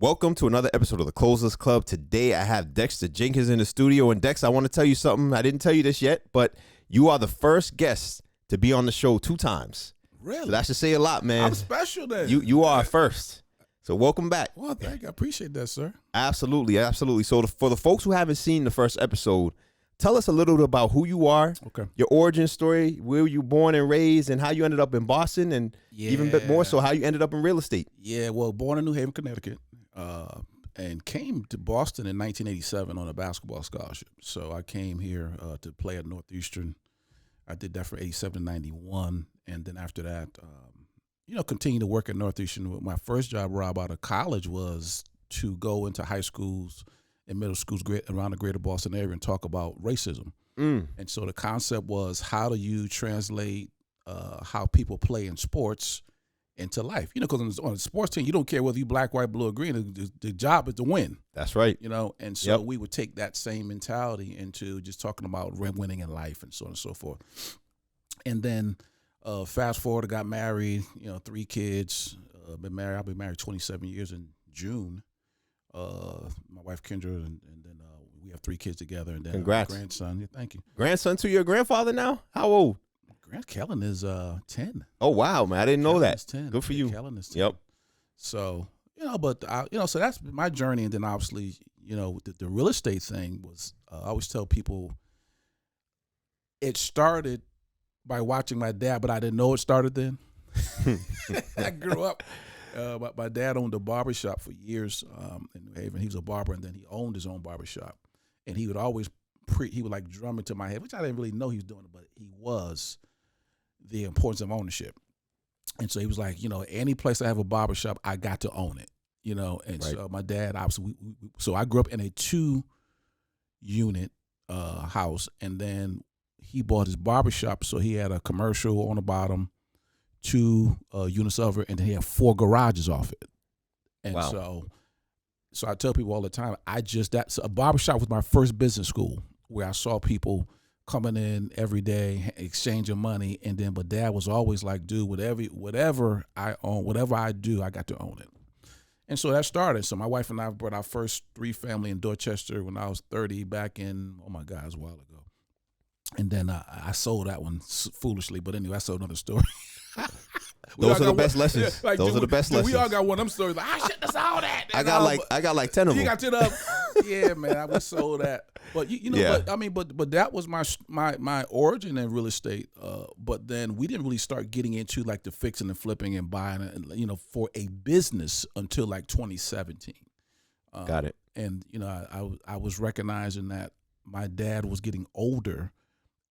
Welcome to another episode of the Closers Club. Today I have Dexter Jenkins in the studio. And Dex, I want to tell you something. I didn't tell you this yet, but you are the first guest to be on the show 2 times. Really? So that should say a lot, man. I'm special then. You are first. So welcome back. Well, thank you. I appreciate that, sir. Absolutely, absolutely. So for the folks who haven't seen the first episode, tell us a little bit about who you are, your origin story, where you born and raised, and how you ended up in Boston, and even a bit more so how you ended up in real estate. Yeah, well, born in New Haven, Connecticut, and came to Boston in 1987 on a basketball scholarship. So I came here to play at Northeastern. I did that from 87 to 91, and then after that, continued to work at Northeastern. My first job right out of college was to go into high schools and middle schools around the greater Boston area and talk about racism. And so the concept was, how do you translate how people play in sports into life? Because on a sports team, you don't care whether you black, white, blue, or green. The job is to win. That's right. And so we would take that same mentality into just talking about winning in life and so on and so forth. And then fast forward, I got married, 3 kids, I'll be married 27 years in June. My wife Kendra, and then we have 3 kids together. And then congrats. Grandson. Yeah, thank you. Grandson to your grandfather now? How old? Grant Kellen is 10. Oh wow, man! I didn't know that. 10. Good for you. Kellen is 10. Yep. So so that's my journey, and then obviously, the real estate thing was. I always tell people, it started by watching my dad, but I didn't know it started then. I grew up. My dad owned a barbershop for years in New Haven. He was a barber, and then he owned his own barbershop. And he would always he would like drum into my head, which I didn't really know he was doing it, but he was the importance of ownership. And so he was like, any place I have a barbershop, I got to own it, And right. So my dad, obviously, so I grew up in a 2-unit house, and then he bought his barbershop, so he had a commercial on the bottom, 2 units of it, and then he had 4 garages off it. And wow. So I tell people all the time, a barbershop was my first business school, where I saw people coming in every day, exchanging money, but Dad was always like, dude, whatever I own, whatever I do, I got to own it. And so that started. So my wife and I brought our first 3 family in Dorchester when I was 30 back in, oh my God, it was a while ago. And then I sold that one foolishly, but anyway, that's another story. Those are the best lessons. Those are the best lessons. We all got one of them stories. Like, I shouldn't have sold that. I got like 10 of them. You got 10 of them. Yeah, man, I was sold that. But but that was my origin in real estate. But then we didn't really start getting into like the fixing and flipping and buying, for a business until like 2017. Got it. And I was recognizing that my dad was getting older.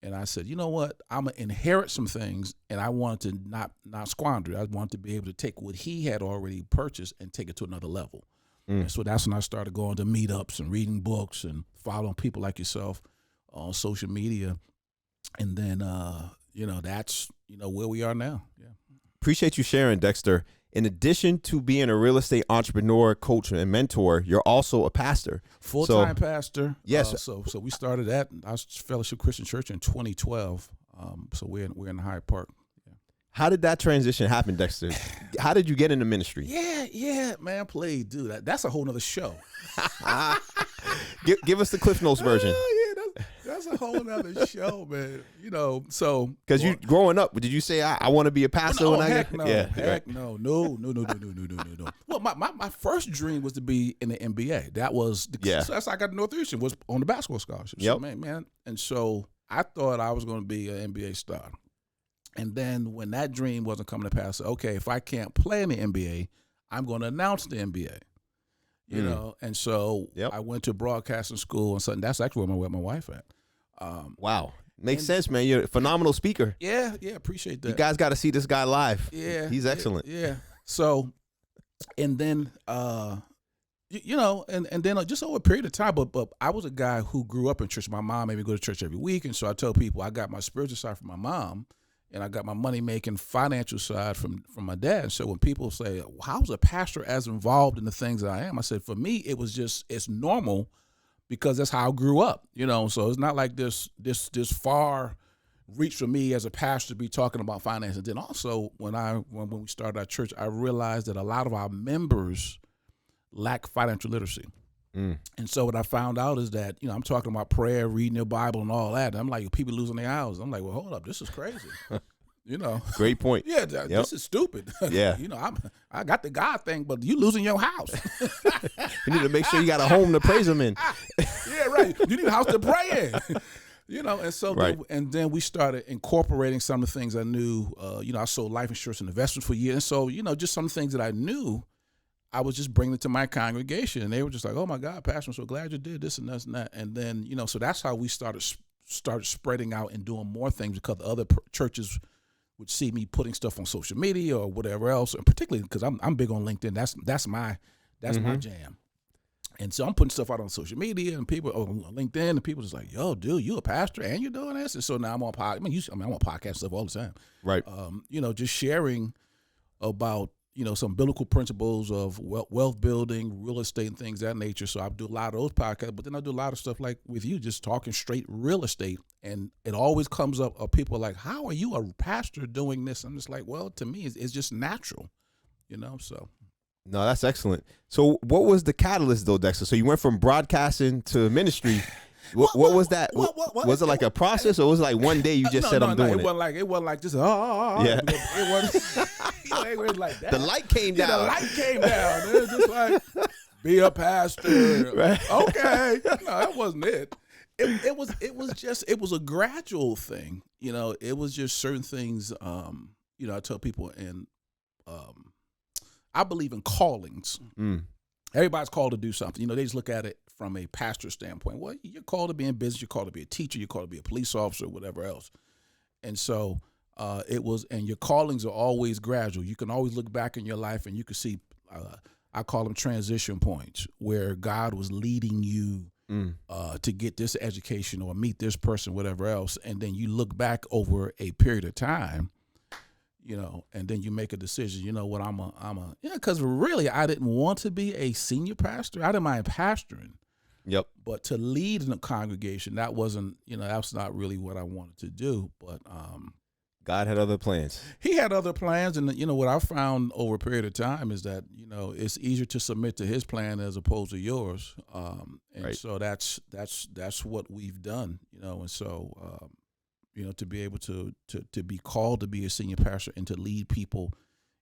And I said, you know what? I'm going to inherit some things, and I wanted to not squander it. I wanted to be able to take what he had already purchased and take it to another level. And so that's when I started going to meetups and reading books and following people like yourself on social media. And then, that's, where we are now. Yeah. Appreciate you sharing, Dexter. In addition to being a real estate entrepreneur, coach, and mentor, you're also a pastor. Full-time pastor. Yes. So we started at our Fellowship Christian Church in 2012. So we're in Hyde Park. Yeah. How did that transition happen, Dexter? How did you get into ministry? Yeah, man, dude. That's a whole nother show. Give us the Cliff Notes version. That's a whole nother show, man. So because you growing up, did you say I want to be a pastor when I get? No, yeah, heck no. Well, my first dream was to be in the NBA. That was so that's how I got to Northeastern, was on the basketball scholarship. Yep. So, man, and so I thought I was going to be an NBA star. And then when that dream wasn't coming to pass, okay, if I can't play in the NBA, I'm going to announce the NBA. And so I went to broadcasting school and something. That's actually where my wife at. Wow. Makes sense, man. You're a phenomenal speaker. Yeah, appreciate that. You guys got to see this guy live. Yeah. He's excellent. Yeah. So, and then, and then just over a period of time, but I was a guy who grew up in church. My mom made me go to church every week. And so I tell people I got my spiritual side from my mom, and I got my money-making financial side from my dad. So when people say, well, how's a pastor as involved in the things that I am? I said, for me, it's normal, because that's how I grew up, So it's not like this far reach for me as a pastor to be talking about finance. And then also when we started our church, I realized that a lot of our members lack financial literacy. And so what I found out is that, I'm talking about prayer, reading your Bible and all that. And I'm like, people losing their houses. I'm like, well, hold up, this is crazy. Great point. Yeah, this is stupid. Yeah. I got the God thing, but you losing your house. You need to make sure you got a home to praise him in. Yeah, right. You need a house to pray in. And so right. then we started incorporating some of the things I knew. I sold life insurance and investments for years. And so, just some things that I knew, I was just bringing it to my congregation, and they were just like, "Oh my God, Pastor, I'm so glad you did this and this and that." And then, so that's how we started spreading out and doing more things, because the other churches would see me putting stuff on social media or whatever else, and particularly because I'm big on LinkedIn. That's my jam. And so I'm putting stuff out on social media, and people on LinkedIn, and people just like, "Yo, dude, you a pastor and you're doing this?" And so now I'm on podcast. I'm on podcast stuff all the time. Right. Just sharing about some biblical principles of wealth building, real estate, and things of that nature. So I do a lot of those podcasts, but then I do a lot of stuff like with you, just talking straight real estate. And it always comes up of people like, how are you a pastor doing this? I'm just like, well, to me, it's just natural, so. No, that's excellent. So what was the catalyst though, Dexter? So you went from broadcasting to ministry. What was that? Was it like a process, or was it like one day you just said, I'm doing it? It wasn't like just, yeah. It wasn't. It was like that. The light came down. The light came down. It was just like, be a pastor. Right. Okay. No, that wasn't it. It was a gradual thing. It was just certain things. I tell people, and I believe in callings. Everybody's called to do something. They just look at it from a pastor standpoint. Well, you're called to be in business. You're called to be a teacher. You're called to be a police officer, whatever else. And so and your callings are always gradual. You can always look back in your life and you can see, I call them transition points, where God was leading you to get this education or meet this person, whatever else. And then you look back over a period of time, and then you make a decision. You know what, because really I didn't want to be a senior pastor. I didn't mind pastoring. Yep. But to lead in a congregation, that wasn't, that's not really what I wanted to do. But God had other plans. He had other plans, and what I found over a period of time is that it's easier to submit to His plan as opposed to yours. And right. So that's what we've done. And so to be able to be called to be a senior pastor and to lead people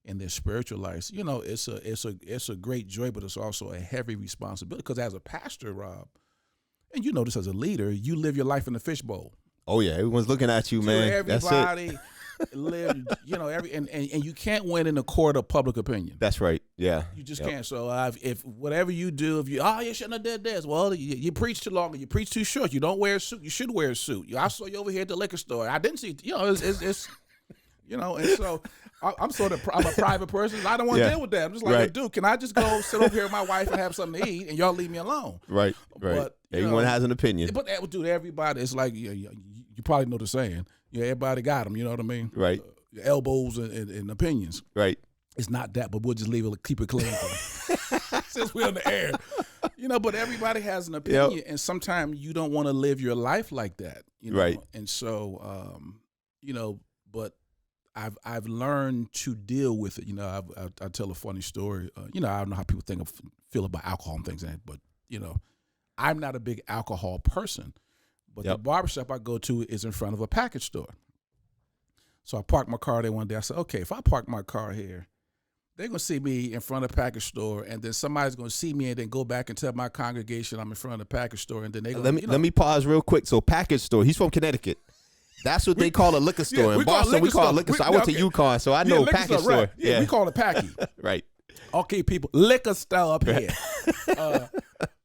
in their spiritual lives, it's a great joy, but it's also a heavy responsibility, because as a pastor, Rob, and this as a leader, you live your life in the fishbowl. Oh yeah, everyone's looking at you, man. Everybody live, and you can't win in the court of public opinion. That's right. Yeah, you just can't. So if whatever you do, if you shouldn't have did this, well, you preach too long, or you preach too short. You don't wear a suit. You should wear a suit. I saw you over here at the liquor store. I didn't see. It's and so I'm a private person. I don't want to deal with that. I'm just like, right. Dude, can I just go sit over here with my wife and have something to eat, and y'all leave me alone? Right. But everyone has an opinion. But dude, everybody, it's like you probably know the saying. Everybody got them. You know what I mean? Right. Elbows and opinions. Right. It's not that, but we'll just keep it clean since we're in the air. But everybody has an opinion, and sometimes you don't want to live your life like that. Right. And so, but I've learned to deal with it. I tell a funny story. I don't know how people feel about alcohol and things, but I'm not a big alcohol person. But the barbershop I go to is in front of a package store. So I parked my car there one day. I said, okay, if I park my car here, they're going to see me in front of the package store, and then somebody's going to see me and then go back and tell my congregation I'm in front of the package store, and then they're going to... Let me pause real quick. So package store, he's from Connecticut. That's what they call a liquor store. In Boston, we call it liquor store. I went to UConn, so I know package store. Right. Yeah, we call it packy. Right. Okay, people, liquor store up here.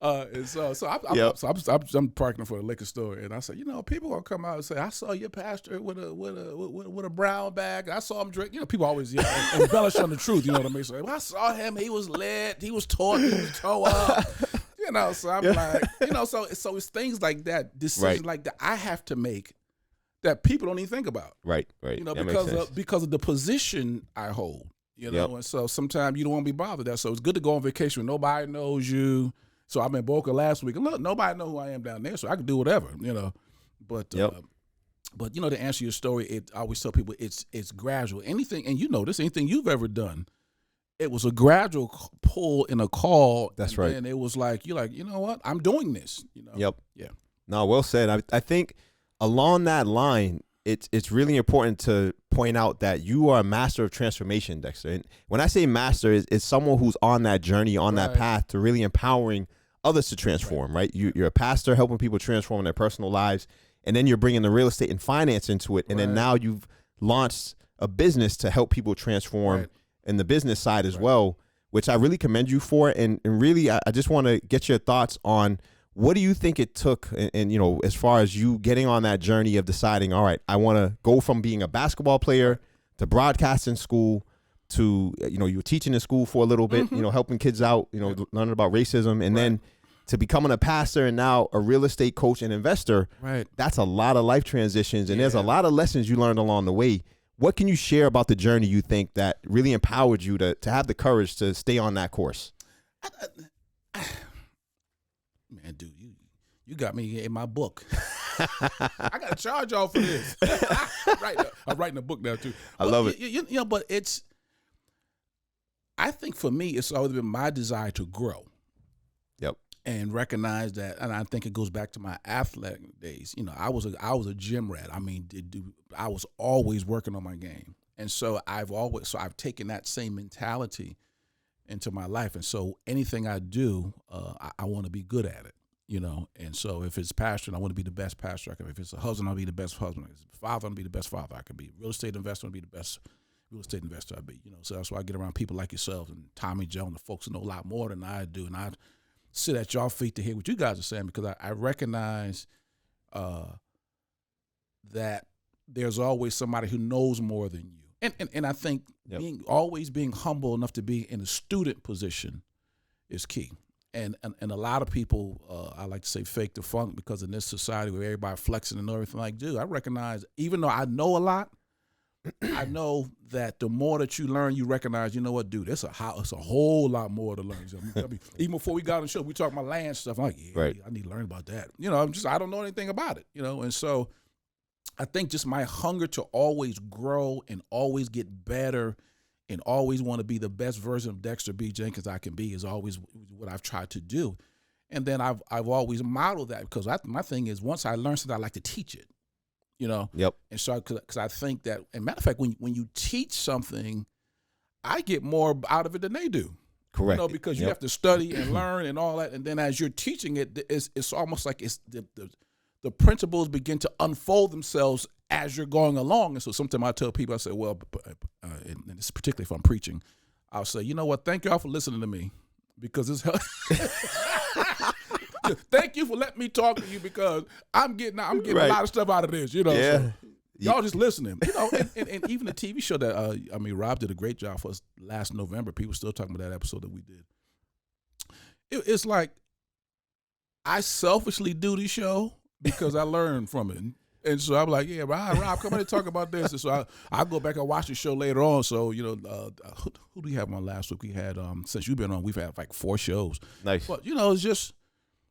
I'm parking for a liquor store, and I said, people gonna come out and say, I saw your pastor with a brown bag. I saw him drink. People always embellish on the truth. You know what I mean? So I saw him. He was lit. He was taught. He was toe up. So I'm like, so it's things like that, decisions like that I have to make that people don't even think about. Right. Because of the position I hold. And so sometimes you don't want to be bothered that. So it's good to go on vacation when nobody knows you. So I'm in Boca last week, and look, nobody know who I am down there, so I can do whatever, But to answer your story, I always tell people it's gradual. Anything, and anything you've ever done, it was a gradual pull in a call. That's right. And it was like, you're like, you know what? I'm doing this. You know? Yep. Yeah. No, well said. I think along that line, it's really important to point out that you are a master of transformation, Dexter. And when I say master, it's someone who's on that journey, on that path to really empowering others to transform, right? You're a pastor helping people transform their personal lives, and then you're bringing the real estate and finance into it. And then now you've launched a business to help people transform in the business side as well, which I really commend you for. And really, I just want to get your thoughts on what do you think it took, and you know, as far as you getting on that journey of deciding, all right, I want to go from being a basketball player to broadcasting school to, you know, you were teaching in school for a little bit, you know, helping kids out, you know, learning about racism, and then to becoming a pastor and now a real estate coach and investor. That's a lot of life transitions, and there's a lot of lessons you learned along the way. What can you share about the journey you think that really empowered you to have the courage to stay on that course? Man, dude, you got me in my book. I got to charge y'all for this. I'm writing a book now, too. I love it. You know, but I think for me, it's always been my desire to grow. Yep. And recognize that, and I think it goes back to my athletic days. You know, I was a gym rat. I mean, I was always working on my game. And so I've taken that same mentality into my life. And so anything I do, I want to be good at it, you know. And so if it's pastoring, I want to be the best pastor I can be. If it's a husband, I'll be the best husband. If it's a father, I'll be the best father I can be. Real estate investor, I'll be the best real estate investor I be. You know, so that's why I get around people like yourself and Tommy Joe and the folks who know a lot more than I do. And I sit at y'all feet to hear what you guys are saying, because I recognize that there's always somebody who knows more than you. And I think always being humble enough to be in a student position is key. And a lot of people, I like to say fake the funk, because in this society where everybody flexing and everything, like, dude, I recognize, even though I know a lot, I know that the more that you learn, you recognize, you know what, dude, it's a whole lot more to learn. Even before we got on the show, we talked about land stuff. I'm like, I need to learn about that. You know, I don't know anything about it, you know. And so I think just my hunger to always grow and always get better and always want to be the best version of Dexter B. Jenkins I can be is always what I've tried to do. And then I've always modeled that, because my thing is, once I learn something, I like to teach it, you know? Yep. And so, because I think that, and matter of fact, when you teach something, I get more out of it than they do. Correct. You know, because you have to study and learn and all that. And then as you're teaching it, it's almost like it's the principles begin to unfold themselves as you're going along. And so sometimes I tell people, I say, well, and it's particularly if I'm preaching, I'll say, you know what, thank y'all for listening to me, because it's thank you for letting me talk to you, because I'm getting a lot of stuff out of this, you know. Yeah. So y'all just listening, you know. And even the TV show that Rob did a great job for us last November. People still talking about that episode that we did. It's like I selfishly do the show because I learned from it. And so I'm like, yeah, Rob, come in and talk about this. And so I'll go back and watch the show later on. So, you know, who do we have on last week? We had, since you've been on, we've had like 4 shows. Nice. But, you know, it's just,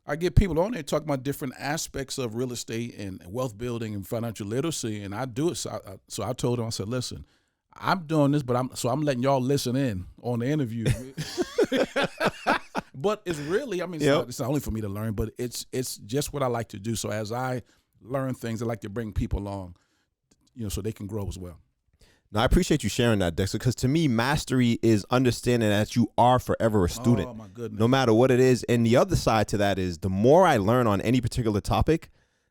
I get people on there talking about different aspects of real estate and wealth building and financial literacy, and I do it. So I told them, I said, listen, I'm doing this, but I'm letting y'all listen in on the interview. But it's really, I mean, it's not only for me to learn, but it's just what I like to do. So as I learn things, I like to bring people along, you know, so they can grow as well. No, I appreciate you sharing that, Dexter, because to me, mastery is understanding that you are forever a student. Oh, my goodness. No matter what it is. And the other side to that is, the more I learn on any particular topic,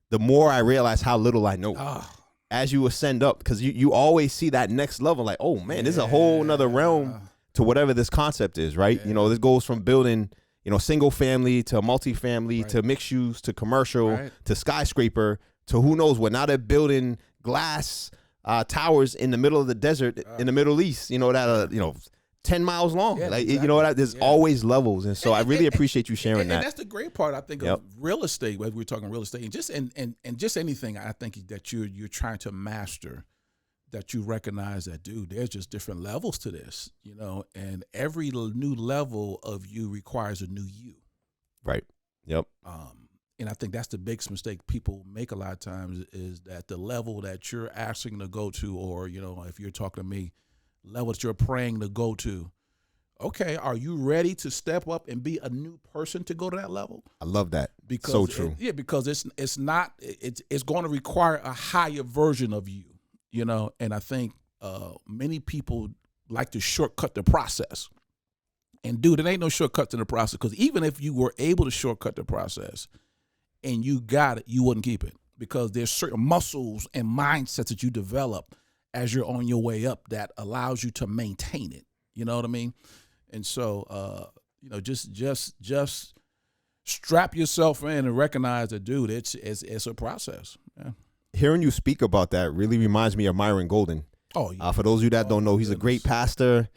the more I realize how little I know. As you ascend up, because you always see that next level, like, oh, man, there's a whole nother realm to whatever this concept is, right? You know, this goes from building, you know, single family to multifamily to mixed use to commercial to skyscraper to who knows what. Now they're building glass towers in the middle of the desert in the Middle East, you know, that are, you know, 10 miles long. Yeah, like, exactly. you know, that there's always levels. And so I really appreciate you sharing that. And that's the great part, I think, of real estate, whether we're talking real estate and just anything, I think that you're trying to master, that you recognize that, dude, there's just different levels to this, you know, and every new level of you requires a new you. Right. Yep. And I think that's the biggest mistake people make a lot of times, is that the level that you're asking to go to, or, you know, if you're talking to me, level that you're praying to go to, okay, are you ready to step up and be a new person to go to that level? I love that. Because so true. Because it's going to require a higher version of you, and I think many people like to shortcut the process. And dude, it ain't no shortcut to the process, because even if you were able to shortcut the process and you got it, you wouldn't keep it, because there's certain muscles and mindsets that you develop as you're on your way up that allows you to maintain it. You know what I mean? And so, just strap yourself in and recognize that, dude, it's a process. Yeah. Hearing you speak about that really reminds me of Myron Golden. Oh, yeah. For those of you that don't know, he's a great pastor,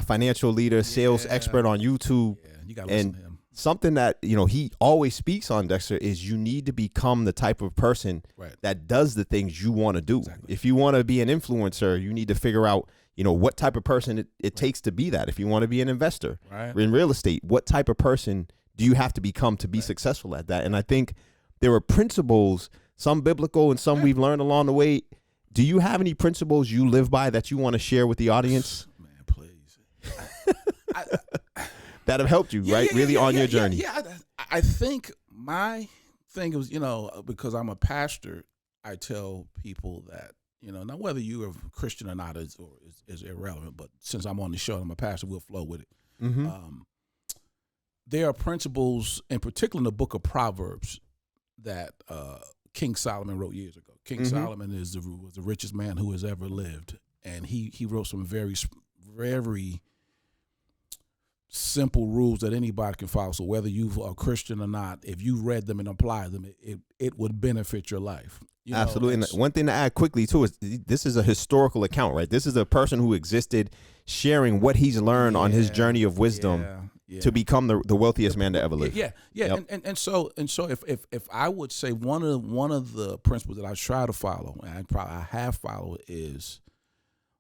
financial leader, sales expert on YouTube. Yeah, you got to listen to him. Something that, he always speaks on, Dexter, is you need to become the type of person that does the things you want to do. Exactly. If you want to be an influencer, you need to figure out, what type of person it takes to be that. If you want to be an investor in real estate, what type of person do you have to become to be successful at that? And I think there are principles, some biblical and some we've learned along the way. Do you have any principles you live by that you want to share with the audience? Man, please. That have helped you, on your journey. I think my thing is, because I'm a pastor, I tell people that, now whether you're a Christian or not is irrelevant, but since I'm on the show and I'm a pastor, we'll flow with it. Mm-hmm. There are principles, in particular in the book of Proverbs, that King Solomon wrote years ago. King Solomon was the richest man who has ever lived, and he wrote some very, very simple rules that anybody can follow. So whether you are a Christian or not, if you read them and apply them, it would benefit your life. Absolutely. And one thing to add quickly too is this is a historical account, right? This is a person who existed sharing what he's learned on his journey of wisdom to become the wealthiest man to ever live. Yeah. Yep. And so if I would say one of the principles that I try to follow, and I have followed, is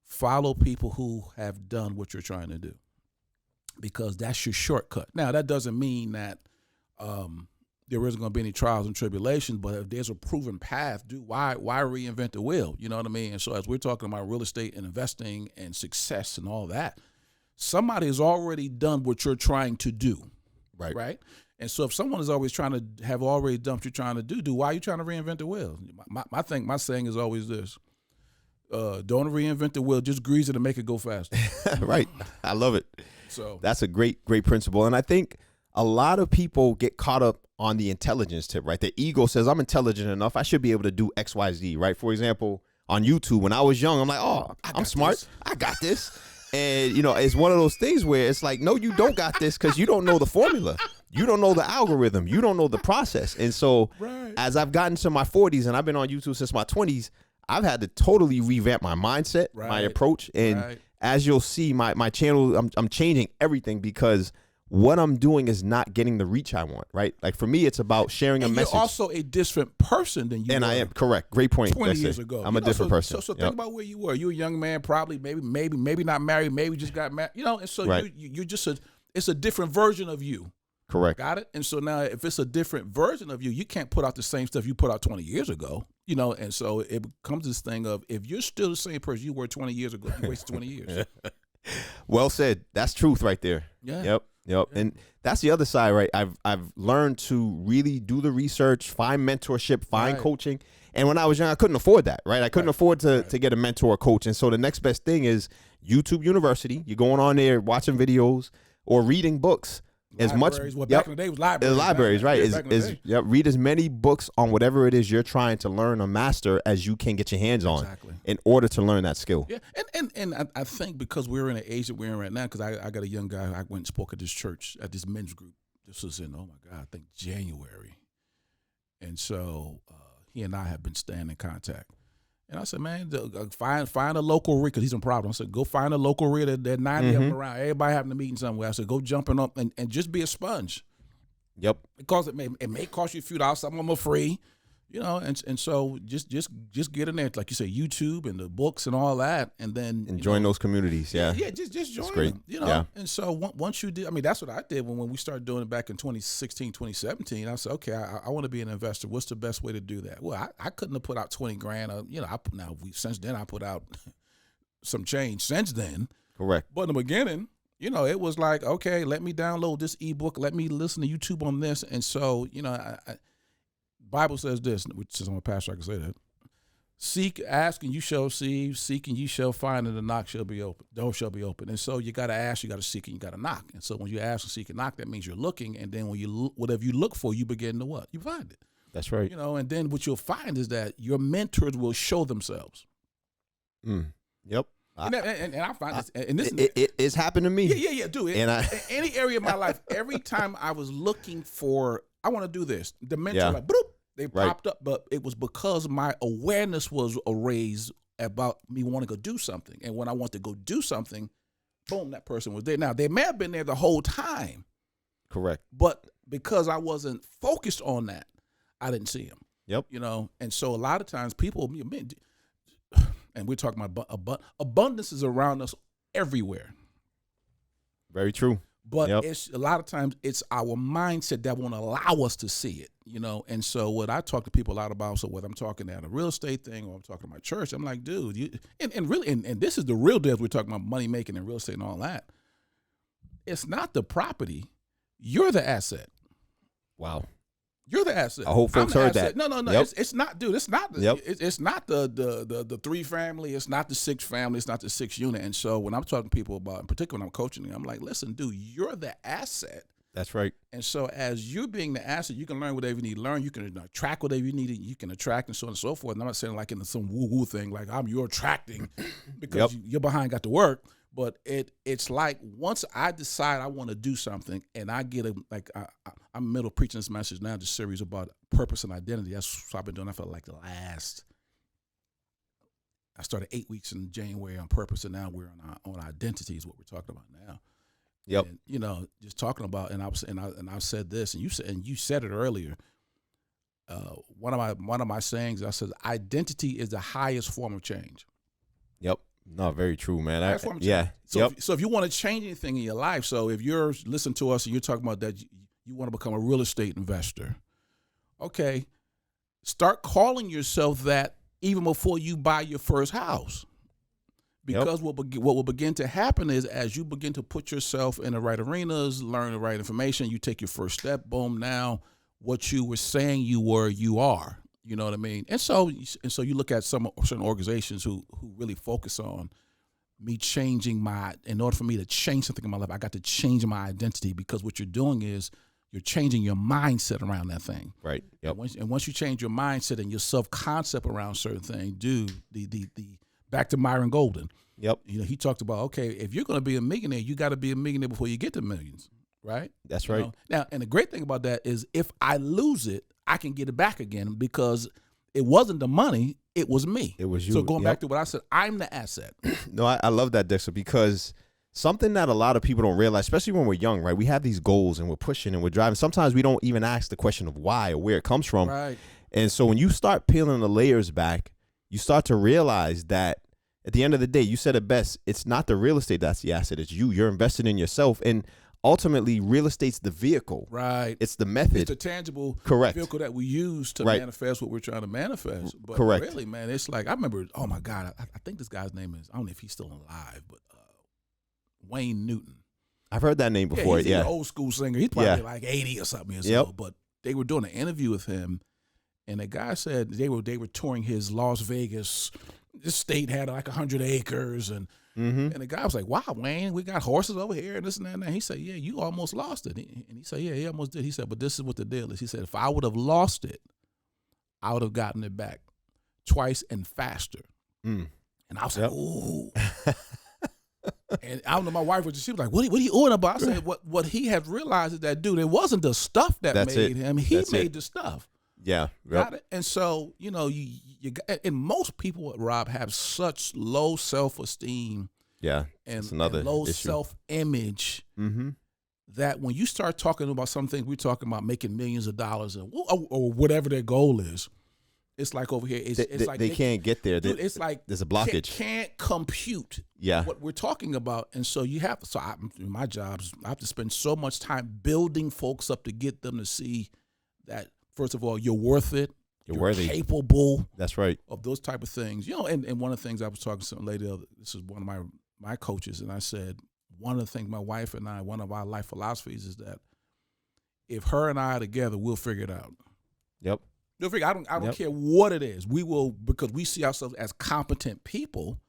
follow people who have done what you're trying to do, because that's your shortcut. Now, that doesn't mean that there isn't going to be any trials and tribulations, but if there's a proven path, dude, why reinvent the wheel? You know what I mean? And so as we're talking about real estate and investing and success and all that, somebody has already done what you're trying to do. Right? And so if someone is always trying to have already done what you're trying to do, why are you trying to reinvent the wheel? My saying is always this: don't reinvent the wheel, just grease it and make it go faster. Right. I love it. So that's a great principle. And I think a lot of people get caught up on the intelligence tip, right? The ego says, I'm intelligent enough, I should be able to do X, Y, Z, right? For example, on YouTube, when I was young, I'm like, oh, I'm smart. I got this. And, it's one of those things where it's like, no, you don't got this, because you don't know the formula. You don't know the algorithm. You don't know the process. And so as I've gotten to my 40s, and I've been on YouTube since my 20s, I've had to totally revamp my mindset, my approach. And as you'll see, my channel, I'm changing everything, because what I'm doing is not getting the reach I want, right? Like for me, it's about sharing a message. You're also a different person than you were. And I am, correct. Great point. 20 years ago. I'm a different person. So think about where you were. You were a young man, probably, maybe not married, maybe just got married, and so you're just it's a different version of you. Correct. Got it? And so now if it's a different version of you, you can't put out the same stuff you put out 20 years ago, and so it becomes this thing of, if you're still the same person you were 20 years ago, you wasted 20 years. Well said. That's truth right there. Yeah. Yep. Yeah. And that's the other side, right? I've learned to really do the research, find mentorship, find coaching. And when I was young, I couldn't afford that, right? I couldn't afford to get a mentor or coach. And so the next best thing is YouTube University. You're going on there, watching videos or reading books. Libraries. Back in the day was libraries. Libraries, right? Read as many books on whatever it is you're trying to learn or master as you can get your hands on in order to learn that skill. Yeah, and I think because we're in the age that we're in right now, because I got a young guy, I went and spoke at this church, at this men's group. This was in, oh my God, I think January. And so he and I have been staying in contact. And I said, man, find a local REIT, because he's in Providence. I said, go find a local REIT. There are 90 of them around. Everybody having a meeting somewhere. I said, go jumping up and just be a sponge. Yep. Because it may cost you a few dollars. Some of them are free, and so just get in there, like you say, YouTube and the books and all that, and then join those communities. Yeah, just join great. them. Yeah. And so once you did, that's what I did when we started doing it back in 2016, 2017. I said, okay, I want to be an investor. What's the best way to do that? Well, I couldn't have put out 20 grand. Since then I put out some change since then. Correct. But in the beginning, it was like, okay, let me download this ebook. Let me listen to YouTube on this. And so, Bible says this, which is, I'm a pastor, I can say that. Seek, ask, and you shall receive. Seek, and you shall find, and the knock shall be open. Door shall be open. And so you got to ask, you got to seek, and you got to knock. And so when you ask and seek and knock, that means you're looking. And then when whatever you look for, you begin to what? You find it. That's right. And then what you'll find is that your mentors will show themselves. Yep. And I find this, and this it's happened to me. Yeah, dude. In any area of my life, every time I was looking for, I want to do this, the mentor, like, boop, they popped up, but it was because my awareness was raised about me wanting to go do something. And when I want to go do something, boom, that person was there. Now, they may have been there the whole time. Correct. But because I wasn't focused on that, I didn't see them. Yep. And so a lot of times people, and we're talking about abundance is around us everywhere. Very true. But it's a lot of times it's our mindset that won't allow us to see it, And so what I talk to people a lot about, so whether I'm talking at a real estate thing or I'm talking to my church, I'm like, dude, and this is the real deal. We're talking about money making and real estate and all that. It's not the property. You're the asset. Wow. You're the asset. I hope folks heard that. No. Yep. It's not, dude. It's not. It's not the 3 family. It's not the 6 family. It's not the 6 unit. And so when I'm talking to people about, in particular, when I'm coaching them, I'm like, listen, dude, you're the asset. That's right. And so as you being the asset, you can learn whatever you need to learn. You can attract whatever you need. You can attract and so on and so forth. And I'm not saying like in some woo-woo thing, like you're attracting because you're behind got to work. But it's like once I decide I want to do something and I get I'm middle preaching this message now, this series about purpose and identity. That's what I've been doing. I felt like I started 8 weeks in January on purpose, and now we're on identity is what we're talking about now. Yep. And, just talking about, and I said this, and you said it earlier. One of my sayings, I said, identity is the highest form of change. Yep. No, very true, man. So if you want to change anything in your life, so if you're listening to us and you're talking about that you want to become a real estate investor, okay, start calling yourself that even before you buy your first house. Because what will begin to happen is as you begin to put yourself in the right arenas, learn the right information, you take your first step, boom, now what you were saying you were, you are. You know what I mean? And so you look at certain organizations who really focus on me changing in order for me to change something in my life, I got to change my identity, because what you're doing is you're changing your mindset around that thing. Right. Yep. And once you change your mindset and your self-concept around certain things, dude, the back to Myron Golden. Yep. He talked about, okay, if you're going to be a millionaire, you got to be a millionaire before you get to millions. Right. That's right. Now, and the great thing about that is if I lose it, I can get it back again, because it wasn't the money, it was me. It was you. So going back to what I said, I'm the asset. No, I love that, Dexter, because something that a lot of people don't realize, especially when we're young, right? We have these goals and we're pushing and we're driving. Sometimes we don't even ask the question of why or where it comes from. Right. And so when you start peeling the layers back, you start to realize that at the end of the day, you said it best, it's not the real estate that's the asset, it's you. You're investing in yourself. And ultimately, real estate's the vehicle. Right. It's the method. It's the tangible vehicle that we use to manifest what we're trying to manifest. But really, man, it's like, I remember, oh my God, I think this guy's name is, I don't know if he's still alive, but Wayne Newton. I've heard that name before. He's an old school singer. He's probably like 80 or something years old. But they were doing an interview with him, and the guy said they were touring his Las Vegas. This state had like 100 acres, and the guy was like, "Wow, Wayne, we got horses over here and this and that." And he said, "Yeah, you almost lost it." And he said, "Yeah, he almost did." He said, "But this is what the deal is." He said, "If I would have lost it, I would have gotten it back twice and faster." And I was like, "Ooh." And I don't know, my wife was just, she was like, what are you on about? I said, what he had realized is that, dude, it wasn't the stuff that made him. He made the stuff. Yeah. Got it? And so, you and most people, Rob, have such low self-esteem. Yeah. And another low issue. Self-image that when you start talking about some things, we're talking about making millions of dollars or whatever their goal is. It's like over here, it's like they can't get there. Dude, it's like there's a blockage. Can't compute what we're talking about, and so you have. So my jobs, I have to spend so much time building folks up to get them to see that first of all, you're worth it. You're worthy, capable. That's right. Of those type of things, and one of the things I was talking to some lady. This is one of my coaches, and I said, one of the things my wife and I, one of our life philosophies is that if her and I are together, we'll figure it out. Yep. We'll figure. I don't care what it is. We will, because we see ourselves as competent people,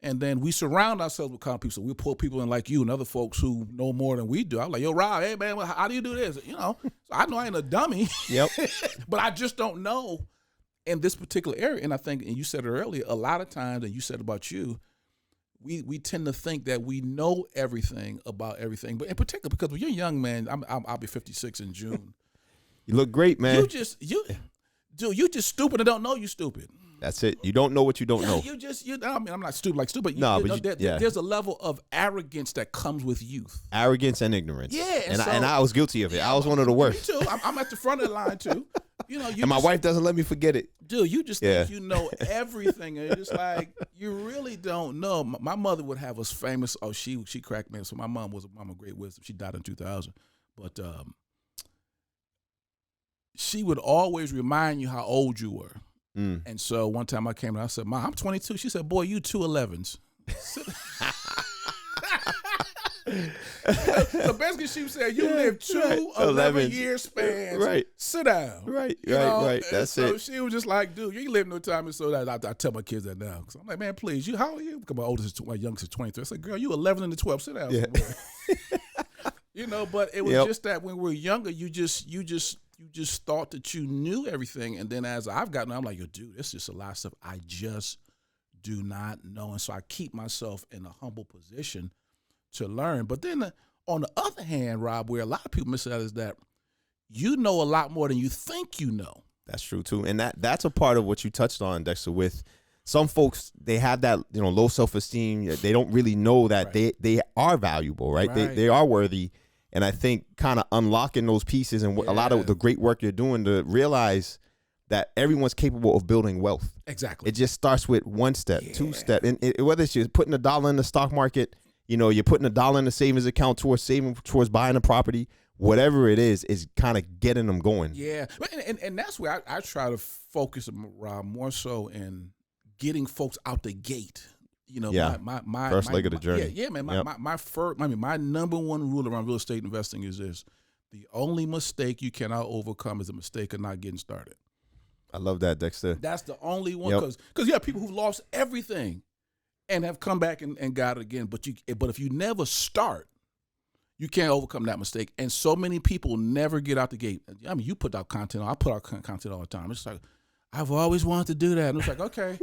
and then we surround ourselves with competent people. So we pull people in like you and other folks who know more than we do. I'm like, yo, Rob, hey man, how do you do this? So I know I ain't a dummy. Yep. But I just don't know in this particular area. And I think, and you said it earlier, a lot of times, and you said about you, we tend to think that we know everything about everything. But in particular, because when you're a young man, I'll be 56 in June. You look great, man. You just stupid and don't know you stupid. That's it. You don't know what you don't know. I mean, I'm not stupid like stupid. There's a level of arrogance that comes with youth. Arrogance and ignorance. Yeah. And I was guilty of it. I was one of the worst. Me too. I'm at the front of the line too. And my wife doesn't let me forget it. Dude, you just think you know everything. And it's like, you really don't know. My mother would have us famous. Oh, she cracked me. So my mom was a mom of great wisdom. She died in 2000. But she would always remind you how old you were. And so one time I came and I said, Mom, I'm 22. She said, boy, you 211s. So basically she said, you live 2 11-year spans. Right. Sit down. Right. That's so it. she was just like, dude, you ain't live no time. And so I tell my kids that now. So I'm like, man, please, how old are you? Because my youngest is 23. I said, girl, you 11 and 12. Sit down. Yeah. But it was just that when we were younger, you just thought that you knew everything. And then as I've gotten, I'm like, yo, dude, it's just a lot of stuff I just do not know. And so I keep myself in a humble position to learn. But then on the other hand, Rob, where a lot of people miss out is that you know a lot more than you think you know. That's true too. And that's a part of what you touched on, Dexter, with some folks, they have that, low self-esteem. They don't really know that they are valuable, right? They are worthy. And I think kind of unlocking those pieces and a lot of the great work you're doing to realize that everyone's capable of building wealth. Exactly. It just starts with one step, 2 step. And whether it's just putting $1 in the stock market, you're putting $1 in the savings account towards buying a property, whatever it is kind of getting them going. Yeah. And that's where I try to focus, Rob, more so in getting folks out the gate. My first leg of the journey. Yeah, man. My number one rule around real estate investing is this: the only mistake you cannot overcome is a mistake of not getting started. I love that, Dexter. That's the only one, because you have people who've lost everything and have come back and got it again. But if you never start, you can't overcome that mistake. And so many people never get out the gate. I mean, you put out content. I put out content all the time. It's like, I've always wanted to do that. And it's like, okay.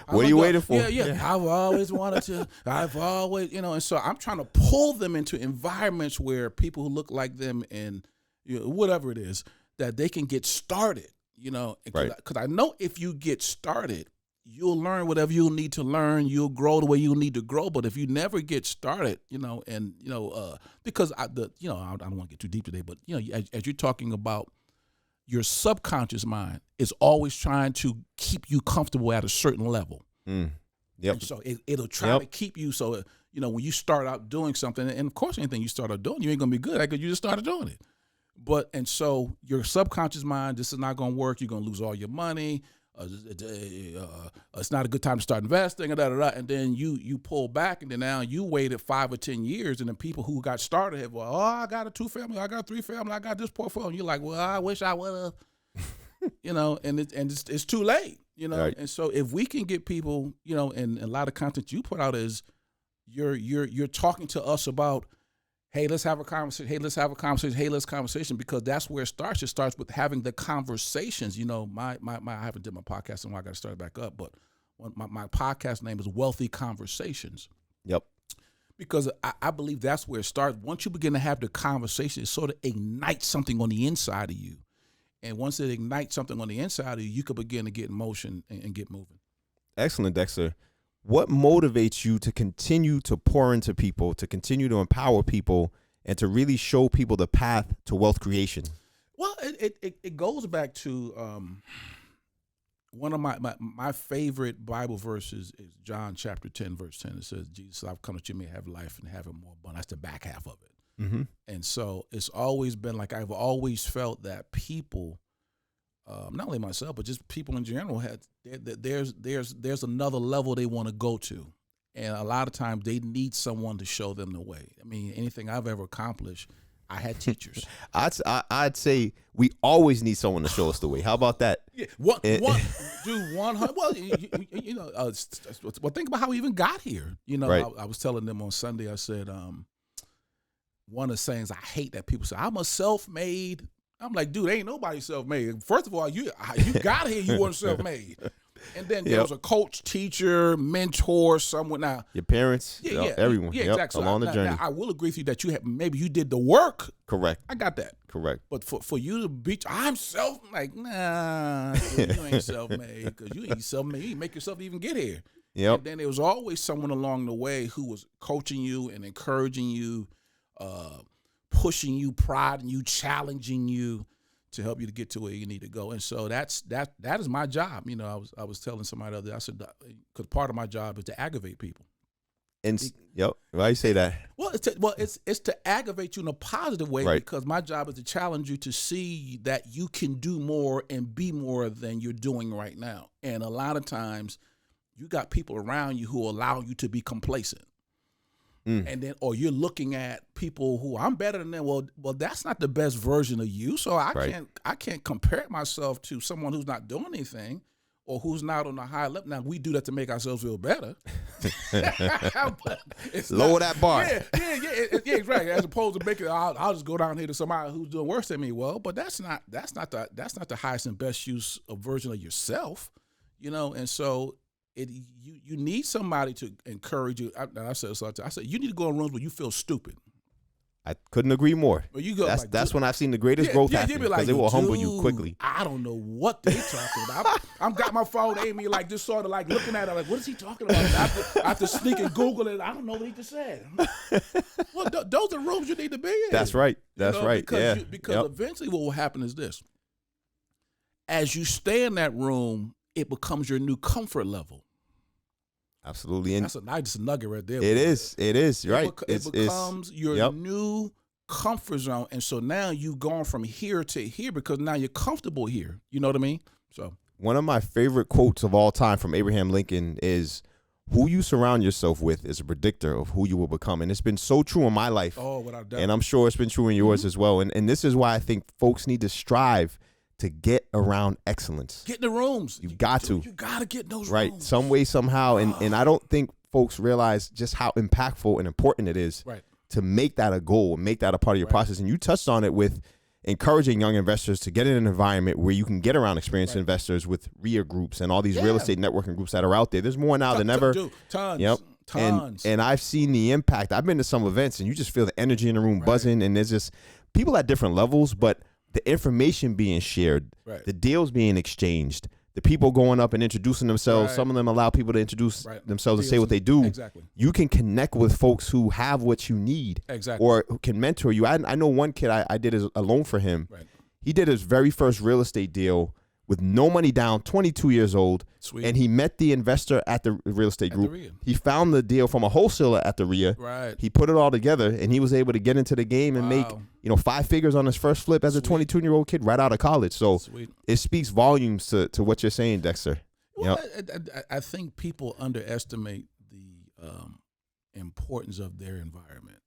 What are you waiting for? Yeah. I've always wanted to. I've always, and so I'm trying to pull them into environments where people who look like them and whatever it is, that they can get started, because I know if you get started, you'll learn whatever you'll need to learn. You'll grow the way you'll need to grow. But if you never get started, because I don't want to get too deep today, but as you're talking about, your subconscious mind is always trying to keep you comfortable at a certain level. Yep. And so it'll try to keep you. So, when you start out doing something, and of course, anything you start out doing, you ain't going to be good at because you just started doing it. And so your subconscious mind, this is not going to work. You're going to lose all your money. It's not a good time to start investing, and then you pull back, and then now you waited 5 or 10 years, and then people who got started have, I got a 2-family, I got a 3-family, I got this portfolio, and you're like, well, I wish I would have, and it's too late, Right. And so if we can get people, and a lot of content you put out is you're talking to us about, hey, let's have a conversation. Hey, let's have a conversation. Hey, let's conversation, because that's where it starts. It starts with having the conversations. I haven't did my podcast, and I got to start it back up. But my podcast name is Wealthy Conversations. Yep. Because I believe that's where it starts. Once you begin to have the conversation, it sort of ignites something on the inside of you. And once it ignites something on the inside of you, you can begin to get in motion and get moving. Excellent, Dexter. What motivates you to continue to pour into people, to continue to empower people, and to really show people the path to wealth creation? Well, it goes back to one of my favorite Bible verses is John chapter 10, verse 10. It says, Jesus, I've come that you may have life and have it more abundant. That's the back half of it. Mm-hmm. And so it's always been like, I've always felt that people, not only myself, but just people in general, there's another level they want to go to. And a lot of times they need someone to show them the way. I mean, anything I've ever accomplished, I had teachers. I'd say we always need someone to show us the way. How about that? Yeah, 100. Well, well, think about how we even got here. You know, right. I was telling them on Sunday. I said, one of the sayings I hate that people say, I'm a self-made. I'm like, dude, ain't nobody self-made. First of all, you got here, you weren't self-made. And then there was a coach, teacher, mentor, someone. Now your parents, everyone, exactly. along the journey. Now, I will agree with you that maybe you did the work. Correct. I got that. Correct. But for you to be, I'm nah, dude, you ain't self-made because you ain't self-made. You ain't make yourself even get here. Yep. And then there was always someone along the way who was coaching you and encouraging you, pushing you, prodding you, challenging you to help you to get to where you need to go. And so that is my job. You know, I was telling somebody the other day, I said, because part of my job is to aggravate people. And why you say that? Well, it's to aggravate you in a positive way, right. Because my job is to challenge you to see that you can do more and be more than you're doing right now. And a lot of times you got people around you who allow you to be complacent. And then, or you're looking at people who I'm better than them. Well, that's not the best version of you. So I can't compare myself to someone who's not doing anything or who's not on a high level. Now we do that to make ourselves feel better. Lower that bar. Yeah, right. As opposed to making, I'll just go down here to somebody who's doing worse than me. Well, but that's not the highest and best use of version of yourself, you know. And so you need somebody to encourage you. I said you need to go in rooms where you feel stupid. I couldn't agree more. But you go that's when I've seen the greatest growth happen because they will humble you quickly. I don't know what they're talking about. I'm got my phone aiming like just sort of like looking at it like, what is he talking about? I have to sneak and Google it. I don't know what he just said. Well, those are rooms you need to be in. That's right. That's right. Because eventually what will happen is this. As you stay in that room, it becomes your new comfort level. Absolutely. And that's a nice nugget right there. It is. Right. It becomes your new comfort zone. And so now you've gone from here to here because now you're comfortable here. You know what I mean? So one of my favorite quotes of all time from Abraham Lincoln is, who you surround yourself with is a predictor of who you will become. And it's been so true in my life. Oh, without doubt. And I'm sure it's been true in yours as well. And this is why I think folks need to strive to get around excellence. Get in the rooms. You got to get in those right. rooms. Some way, somehow. And I don't think folks realize just how impactful and important it is to make that a goal and make that a part of your process. And you touched on it with encouraging young investors to get in an environment where you can get around experienced investors with RIA groups and all these real estate networking groups that are out there. There's more now than ever. Tons. Yep. Tons. And I've seen the impact. I've been to some events and you just feel the energy in the room buzzing, and there's just people at different levels, but the information being shared, the deals being exchanged, the people going up and introducing themselves. Some of them allow people to introduce themselves and say what they do. Exactly. You can connect with folks who have what you need, or who can mentor you. I know one kid, I did a loan for him. He did his very first real estate deal with no money down, 22 years old. Sweet. And he met the investor at the real estate group. He found the deal from a wholesaler at the RIA. He put it all together, and he was able to get into the game and make 5 figures on his first flip as a 22-year-old kid right out of college. So it speaks volumes to what you're saying, Dexter. Well, I think people underestimate the importance of their environment.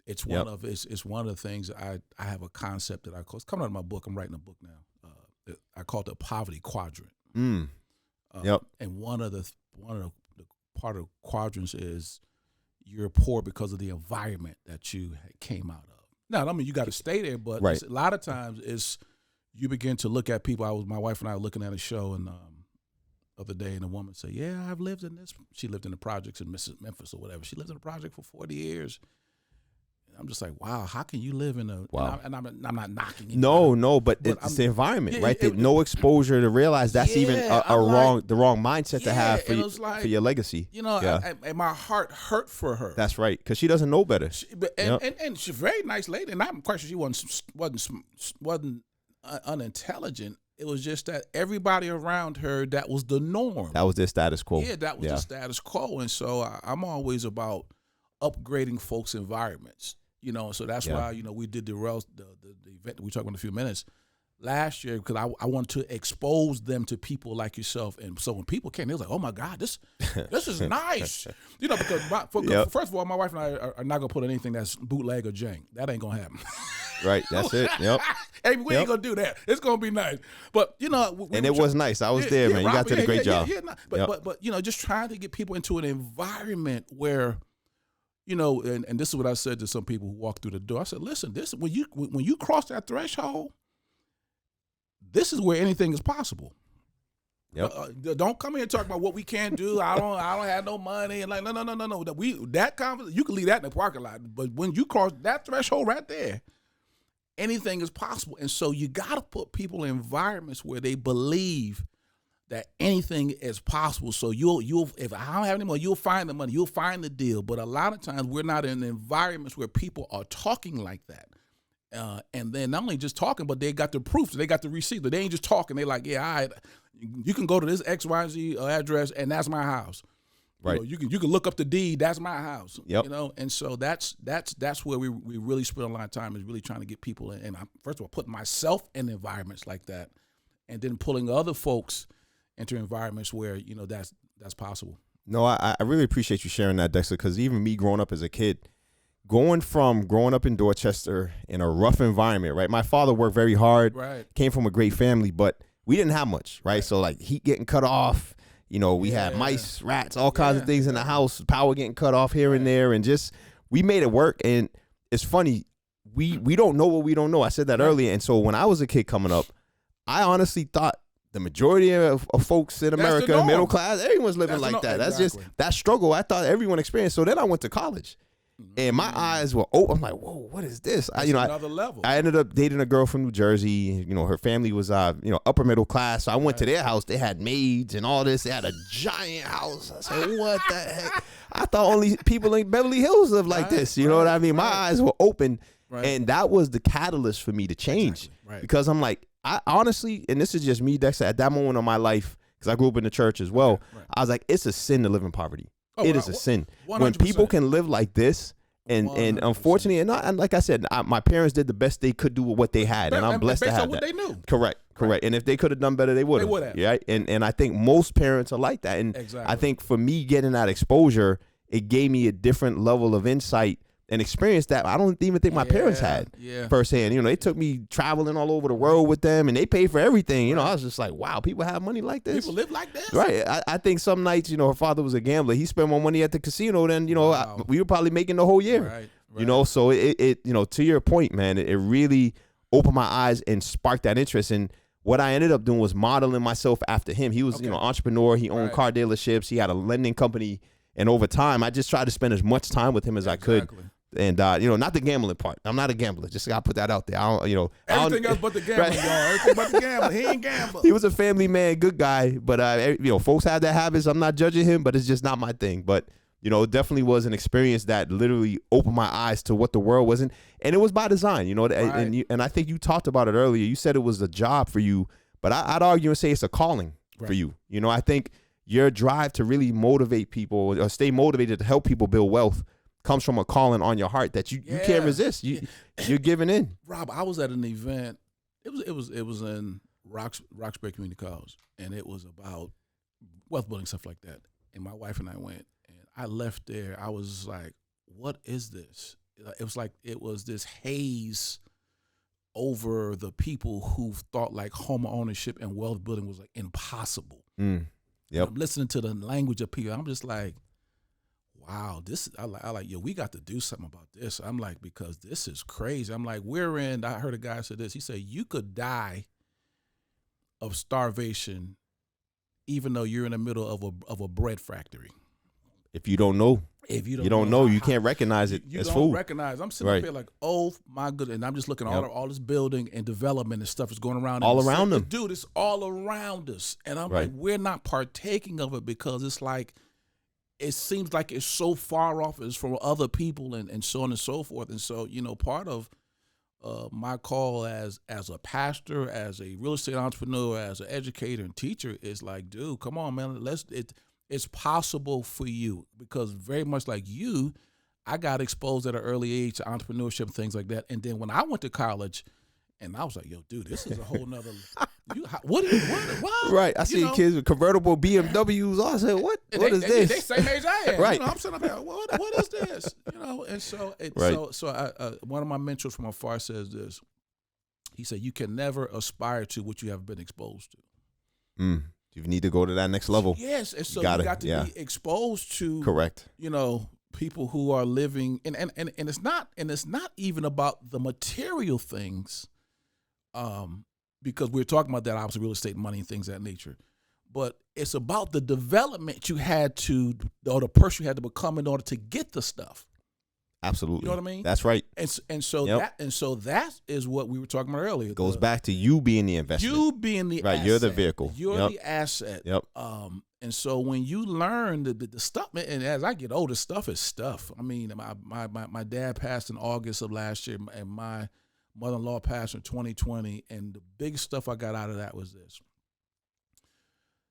It's one of the things I have a concept that it's coming out of my book. I'm writing a book now. I call it the poverty quadrant. And one of the part of quadrants is you're poor because of the environment that you came out of. Now, I mean, you got to stay there, but a lot of times it's you begin to look at people. My wife and I were looking at a show and the other day, and a woman said, "Yeah, I've lived in this." She lived in the projects in Memphis or whatever. She lived in a project for 40 years. I'm just like, wow, how can you live in a? Wow. And I'm not knocking. No, but it's the environment, right? No exposure to realize that's even the wrong mindset to have for your legacy. And my heart hurt for her. That's right, because she doesn't know better. And she's a very nice lady, and I'm quite sure she wasn't unintelligent. It was just that everybody around her, that was the norm. That was their status quo. Yeah, that was the status quo, and so I'm always about upgrading folks' environments. So that's why we did the event that we talked about in a few minutes. last year because I wanted to expose them to people like yourself. And so when people came, they was like, "Oh my God, this is nice." Because first of all, my wife and I are not gonna put in anything that's bootleg or jank. That ain't gonna happen. Right, that's it. Yep. Hey, we ain't gonna do that. It's gonna be nice. But it was nice. I was there, man. You guys did a great job. But just trying to get people into an environment where, and this is what I said to some people who walk through the door. I said, listen, this when you cross that threshold, this is where anything is possible. Yep. Don't come here and talk about what we can't do. I don't have no money and like no. That conversation, you can leave that in the parking lot. But when you cross that threshold right there, anything is possible. And so you got to put people in environments where they believe that anything is possible. So you'll if I don't have any money, you'll find the money, you'll find the deal. But a lot of times we're not in environments where people are talking like that. And then not only just talking, but they got the proof, they got the receipt. They ain't just talking. They like, yeah, all right, you can go to this XYZ address, and that's my house. Right. You can look up the deed. That's my house. Yep. And so that's where we really spend a lot of time is really trying to get people in. And I, first of all, putting myself in environments like that, and then pulling other folks into environments where that's possible. No, I really appreciate you sharing that, Dexter, because even me growing up as a kid, growing up in Dorchester in a rough environment, right? My father worked very hard, right? Came from a great family, but we didn't have much, right? So like heat getting cut off, we had mice, rats, all kinds of things in the house, power getting cut off here and there, and just we made it work. And it's funny, we don't know what we don't know. I said that earlier. And so when I was a kid coming up, I honestly thought the majority of folks in America, middle class, everyone's living like that. That's just that struggle. I thought everyone experienced. So then I went to college. And my eyes were open. I'm like, whoa, what is this? Another level. I ended up dating a girl from New Jersey. Her family was, upper middle class. So I went to their house. They had maids and all this. They had a giant house. I said, what the heck? I thought only people in Beverly Hills live like this. You know what I mean? My eyes were open. Right. And that was the catalyst for me to change. Exactly. Right. Because I'm like, I honestly, and this is just me, Dexter, at that moment of my life, because I grew up in the church as well, I was like, it's a sin to live in poverty. It is a sin. 100%. When people can live like this, and unfortunately, and like I said, my parents did the best they could do with what they had, and I'm blessed to have that. Based on what they knew. Correct. Right. And if they could have done better, they would have. Right. And I think most parents are like that. And I think for me getting that exposure, it gave me a different level of insight and experience that I don't even think my parents had firsthand. They took me traveling all over the world with them, and they paid for everything. I was just like, wow, people have money like this. People live like this. Right. I think some nights, her father was a gambler. He spent more money at the casino than, we were probably making the whole year. Right. So it to your point, man, it really opened my eyes and sparked that interest. And what I ended up doing was modeling myself after him. He was, entrepreneur. He owned car dealerships. He had a lending company. And over time, I just tried to spend as much time with him as I could. And not the gambling part. I'm not a gambler. Just gotta put that out there. Everything else but the gambling, y'all. Everything but the gambling. He ain't gambler. He was a family man, good guy. But folks have their habits. I'm not judging him, but it's just not my thing. But it definitely was an experience that literally opened my eyes to what the world wasn't, and it was by design. And I think you talked about it earlier. You said it was a job for you, but I'd argue and say it's a calling for you. I think your drive to really motivate people or stay motivated to help people build wealth comes from a calling on your heart that you can't resist. You're giving in. Rob, I was at an event. It was in Roxbury Community College, and it was about wealth building, stuff like that. And my wife and I went, and I left there. I was like, what is this? It was like it was this haze over the people who thought like home ownership and wealth building was like impossible. Yep. I'm listening to the language of people. I'm just like, wow, we got to do something about this. I'm like, because this is crazy. I'm like, I heard a guy say this. He said, you could die of starvation even though you're in the middle of a bread factory. If you don't know. You don't know, you can't recognize it as food. You don't recognize. I'm sitting up here like, oh my goodness, and I'm just looking at all this building and development and stuff is going around. All around them. Dude, it's all around us. And I'm like, we're not partaking of it because it's like, it seems like it's so far off as from other people and so on and so forth. And so, part of my call as a pastor, as a real estate entrepreneur, as an educator and teacher is like, dude, come on, man, it's possible for you, because very much like you, I got exposed at an early age to entrepreneurship and things like that. And then when I went to college, And I was like, yo, dude, this is a whole nother. What? Right. I see kids with convertible BMWs. I said, what is this? They same age I am. Right. I'm sitting up there, what is this? And so, one of my mentors from afar says this. He said, you can never aspire to what you have been exposed to. You need to go to that next level. Yes. And so you got to be exposed to, correct. People who are living, and it's not even about the material things, because we're talking about that, obviously, real estate, money, and things of that nature. But it's about the development you had to, or the person you had to become in order to get the stuff. Absolutely. You know what I mean? That's right. And so that is what we were talking about earlier. It goes back to you being the investment. You being the asset. You're the vehicle. You're the asset. Yep. And so when you learn the stuff, and as I get older, stuff is stuff. I mean, my dad passed in August of last year, and my mother-in-law passed in 2020. And the biggest stuff I got out of that was this.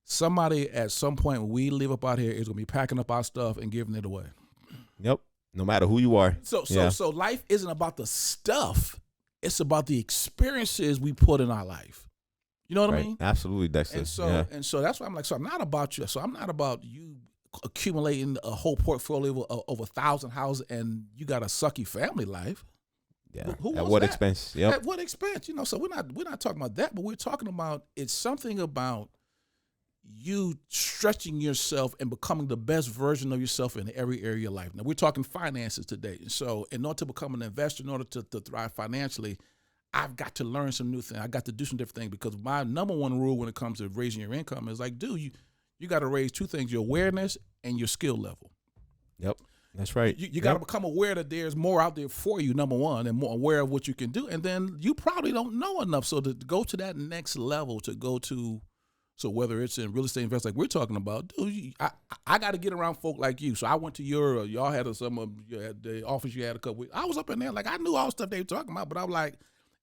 Somebody at some point when we leave up out here is going to be packing up our stuff and giving it away. Yep. No matter who you are. So life isn't about the stuff. It's about the experiences we put in our life. You know what I mean? Absolutely, Dexter. And so that's why I'm like, so I'm not about you. So I'm not about you accumulating a whole portfolio of over 1,000 houses and you got a sucky family life. Yeah. At what expense? Yep. At what expense? So we're not talking about that, but we're talking about it's something about you stretching yourself and becoming the best version of yourself in every area of your life. Now, we're talking finances today. So in order to become an investor, in order to thrive financially, I've got to learn some new things. I got to do some different things because my number one rule when it comes to raising your income is like, dude, you got to raise two things, your awareness and your skill level. Yep. That's right. You got to become aware that there's more out there for you, number one, and more aware of what you can do. And then you probably don't know enough. So to go to that next level, so whether it's in real estate investment like we're talking about, dude, I got to get around folk like you. So I went to y'all had the office you had a couple weeks. I was up in there, like I knew all the stuff they were talking about, but I was like,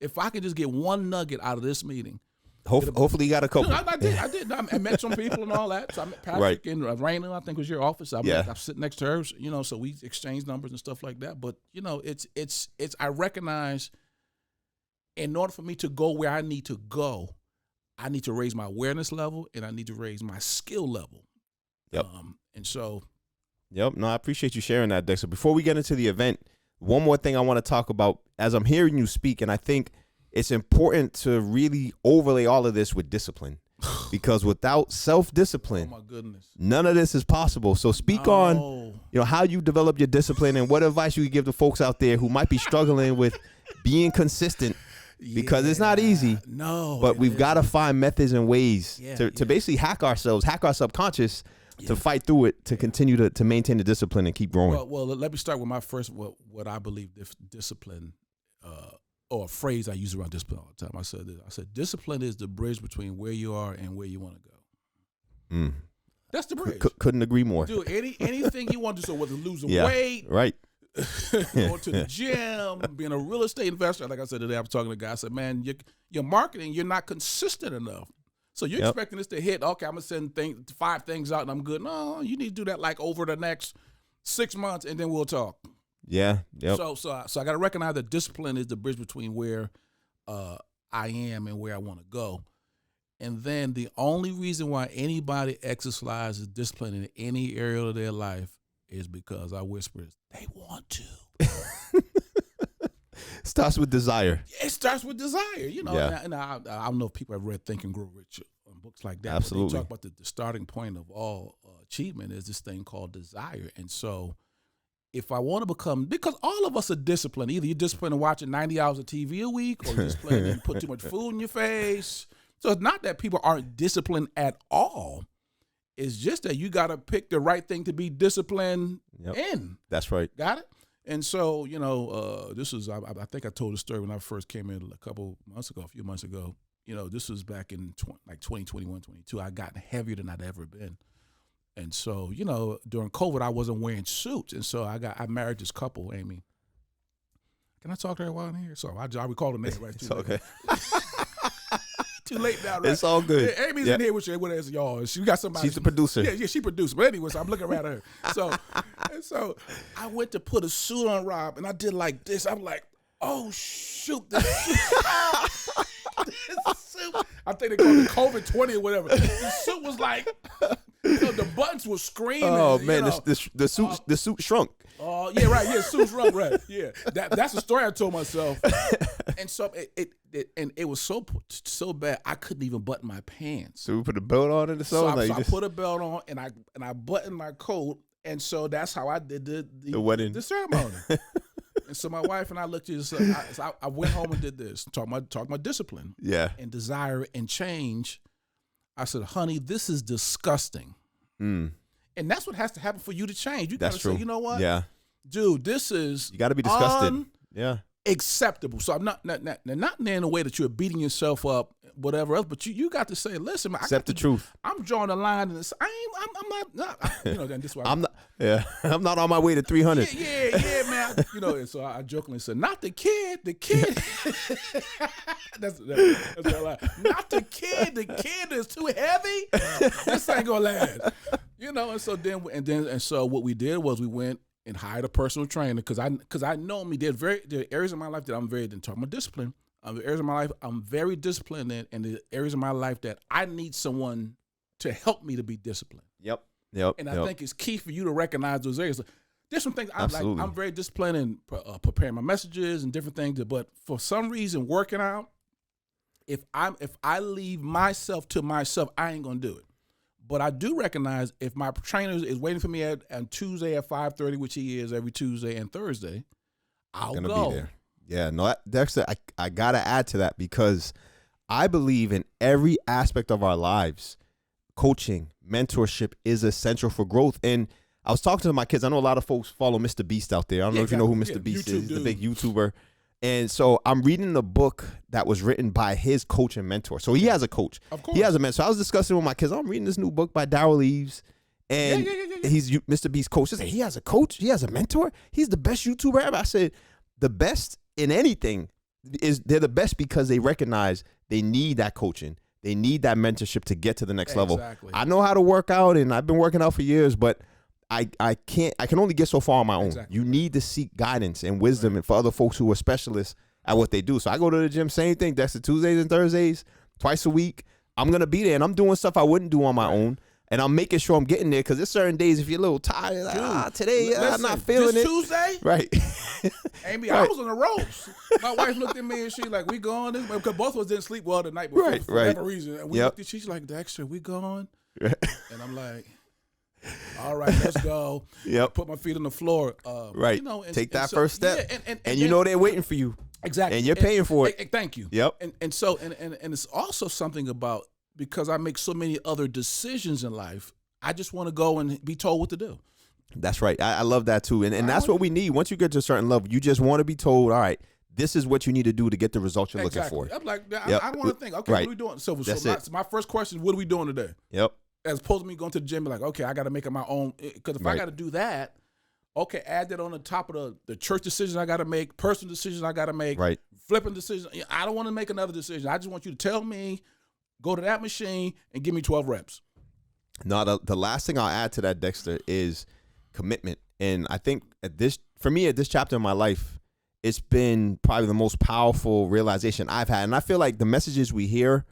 if I could just get one nugget out of this meeting. Hopefully you got a couple. I did. I met some people and all that. So I met Patrick and Raina, I think was your office. I'm sitting next to her, so we exchanged numbers and stuff like that. But, it's I recognize in order for me to go where I need to go, I need to raise my awareness level and I need to raise my skill level. Yep. And so. Yep. No, I appreciate you sharing that, Dexter. Before we get into the event, one more thing I want to talk about as I'm hearing you speak, and I think it's important to really overlay all of this with discipline because without self-discipline, oh my goodness, none of this is possible. So speak on, how you develop your discipline and what advice you could give to folks out there who might be struggling with being consistent. Because it's not easy. No. But we've got to find methods and ways to basically hack our subconscious to fight through it, to continue to maintain the discipline and keep growing. Well, let me start with my first, what I believe discipline, or a phrase I use around discipline all the time. I said, discipline is the bridge between where you are and where you want to go. That's the bridge. Couldn't agree more. Dude, anything you want to do, so whether losing weight. Right. Going to the gym, being a real estate investor. Like I said today, I was talking to a guy. I said, man, your marketing, you're not consistent enough. So you're expecting this to hit, okay, I'm going to send 5 things out and I'm good. No, you need to do that like over the next 6 months and then we'll talk. Yeah. Yep. So I got to recognize that discipline is the bridge between where I am and where I want to go. And then the only reason why anybody exercises discipline in any area of their life is because I whisper, they want to. Starts with desire. It starts with desire, And I don't know if people have read Think and Grow Rich, books like that. Absolutely. But they talk about the starting point of all achievement is this thing called desire. And so if I want to become, because all of us are disciplined. Either you're disciplined in watching 90 hours of TV a week, or you're disciplined and put too much food in your face. So it's not that people aren't disciplined at all. It's just that you got to pick the right thing to be disciplined in. That's right. Got it? And so, this was, I think I told the story when I first came in a few months ago. This was back in 2021, 22. I got heavier than I'd ever been. And so, during COVID, I wasn't wearing suits. And so I married this couple, Amy. Can I talk to her while I'm here? So I recall the name, right? It's okay. Too late now, right? It's all good. Yeah, Amy's in here with you. What is y'all? She got somebody. She's the producer. Yeah, she produced. But anyway, so I'm looking around at her. So I went to put a suit on Rob, and I did like this. I'm like, oh shoot, this suit. I think they called it COVID-20 or whatever. The suit was like, the buttons were screaming. Oh man, the suit shrunk. Oh yeah, right. Yeah, suit shrunk. Right. Yeah, that's the story I told myself. And so it was so bad I couldn't even button my pants. So we put a belt on it or something. So I put a belt on and I buttoned my coat, and so that's how I did the wedding, the ceremony. And so my wife and I looked at this. I went home and did this. Talk about discipline. Yeah. And desire and change. I said, honey, this is disgusting. And that's what has to happen for you to change. You got to say, you know what? Yeah. Dude, this is you got to be disgusted. Yeah. Acceptable. So I'm not in a way that you're beating yourself up, whatever else, but you got to say, listen, man, accept the truth. I'm drawing a line in this. I'm not then this is why I'm not on my way to 300. Yeah, man. And so I jokingly said, not the kid. that's what I like. Not the kid. The kid is too heavy. This ain't gonna last. And so what we did was we went and hired a personal trainer because I know me. There are areas of my life that I'm very, talking about discipline. The areas of my life I'm very disciplined in, and the areas of my life that I need someone to help me to be disciplined. Yep. And I think it's key for you to recognize those areas. There's some things I'm very disciplined in preparing my messages and different things, but for some reason working out, if I leave myself to myself, I ain't gonna do it. But I do recognize if my trainer is waiting for me on Tuesday at 5:30, which he is every Tuesday and Thursday, I'll go. Be there. Yeah, no, Dexter, I got to add to that because I believe in every aspect of our lives, coaching, mentorship is essential for growth. And I was talking to my kids. I know a lot of folks follow Mr. Beast out there. I don't know if you know who Mr. Beast is, the big YouTuber. And so I'm reading the book that was written by his coach and mentor. So he has a coach. Of course. He has a mentor. So I was discussing with my kids. I'm reading this new book by Darrell Eves. And he's Mr. Beast's coach. I said, he has a coach? He has a mentor? He's the best YouTuber ever. I said, the best in anything they're the best because they recognize they need that coaching. They need that mentorship to get to the next level. I know how to work out, and I've been working out for years, but I can only get so far on my own. You need to seek guidance and wisdom and for other folks who are specialists at what they do. So I go to the gym, same thing. That's the Tuesdays and Thursdays, twice a week. I'm going to be there, and I'm doing stuff I wouldn't do on my own. And I'm making sure I'm getting there because there's certain days if you're a little tired, like, today I'm not feeling it. Tuesday? Right. Amy, I was on the ropes. My wife looked at me and she's like, we going? Because both of us didn't sleep well the night before for whatever reason. And we looked at, she's like, Dexter, we going? And I'm like, all right, let's go. Put my feet on the floor. Take that first step. And you know they're waiting for you. Exactly. And you're paying for it. Thank you. And so it's also something about, because I make so many other decisions in life, I just want to go and be told what to do. That's right. I love that too. And that's what we need. Once you get to a certain level, you just want to be told, all right, this is what you need to do to get the results you're looking for. I'm like, I want to think, okay, what are we doing? So my first question is, what are we doing today? As opposed to me going to the gym and like, okay, I got to make it my own. Because if I got to do that, okay, add that on the top of the church decisions I got to make, personal decisions I got to make, flipping decisions. I don't want to make another decision. I just want you to tell me, go to that machine and give me 12 reps. No, the last thing I'll add to that, Dexter, is commitment. And I think at this chapter in my life, it's been probably the most powerful realization I've had. And I feel like the messages we hear,